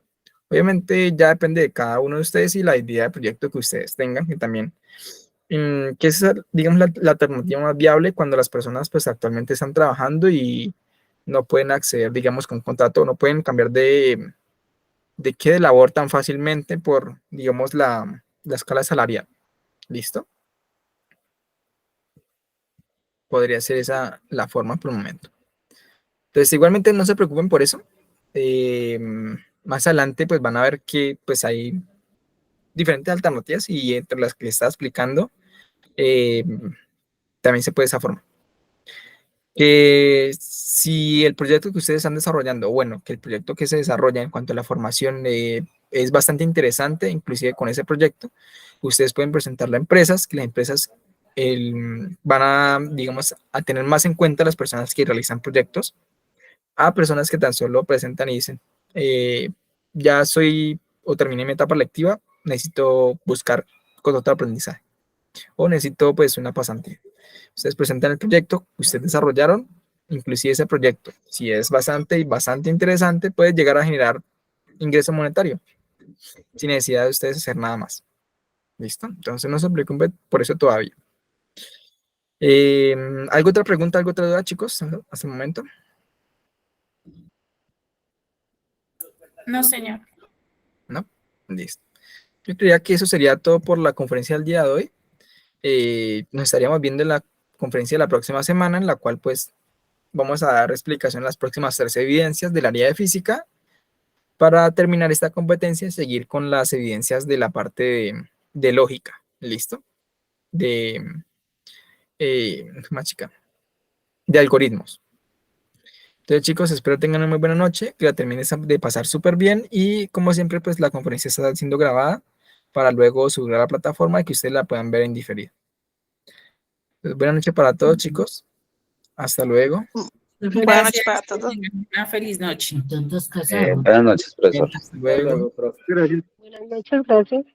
A: Obviamente ya depende de cada uno de ustedes y la idea de proyecto que ustedes tengan, que también, que es, digamos, la alternativa más viable cuando las personas pues actualmente están trabajando y no pueden acceder, digamos, con un contrato, no pueden cambiar de labor tan fácilmente por, digamos, la escala salarial. ¿Listo? Podría ser esa la forma por el momento. Entonces, igualmente no se preocupen por eso. Más adelante, pues van a ver que pues hay diferentes alternativas y entre las que les estaba explicando, también se puede de esa forma. Que si el proyecto que ustedes están desarrollando, bueno, que el proyecto que se desarrolla en cuanto a la formación es bastante interesante, inclusive con ese proyecto, ustedes pueden presentarlo a empresas, que las empresas van a, digamos, a tener más en cuenta a las personas que realizan proyectos, a personas que tan solo presentan y dicen, ya soy o terminé mi etapa lectiva, necesito buscar con otro aprendizaje o necesito pues una pasantía. Ustedes presentan el proyecto que ustedes desarrollaron, inclusive ese proyecto, si es bastante interesante, puede llegar a generar ingreso monetario sin necesidad de ustedes hacer nada más. ¿Listo? Entonces no se preocupen por eso todavía. ¿Alguna otra pregunta, alguna otra duda, chicos, hasta el momento?
E: No, señor.
A: ¿No? Listo. Yo creía que eso sería todo por la conferencia del día de hoy. Nos estaríamos viendo en la conferencia de la próxima semana, en la cual pues vamos a dar explicación a las próximas 3 evidencias del área de física para terminar esta competencia y seguir con las evidencias de la parte de lógica. ¿Listo? Más chica, de algoritmos. Entonces, chicos, espero tengan una muy buena noche, que la terminen de pasar súper bien y como siempre, pues la conferencia está siendo grabada para luego subir a la plataforma y que ustedes la puedan ver en diferido. Entonces, buena noche para todos, chicos. Hasta luego.
C: Buenas noches para todos.
E: Una feliz noche.
D: Buenas noches, profesor.
A: Hasta luego.
B: Profe.
F: Gracias.
G: Buenas noches, gracias.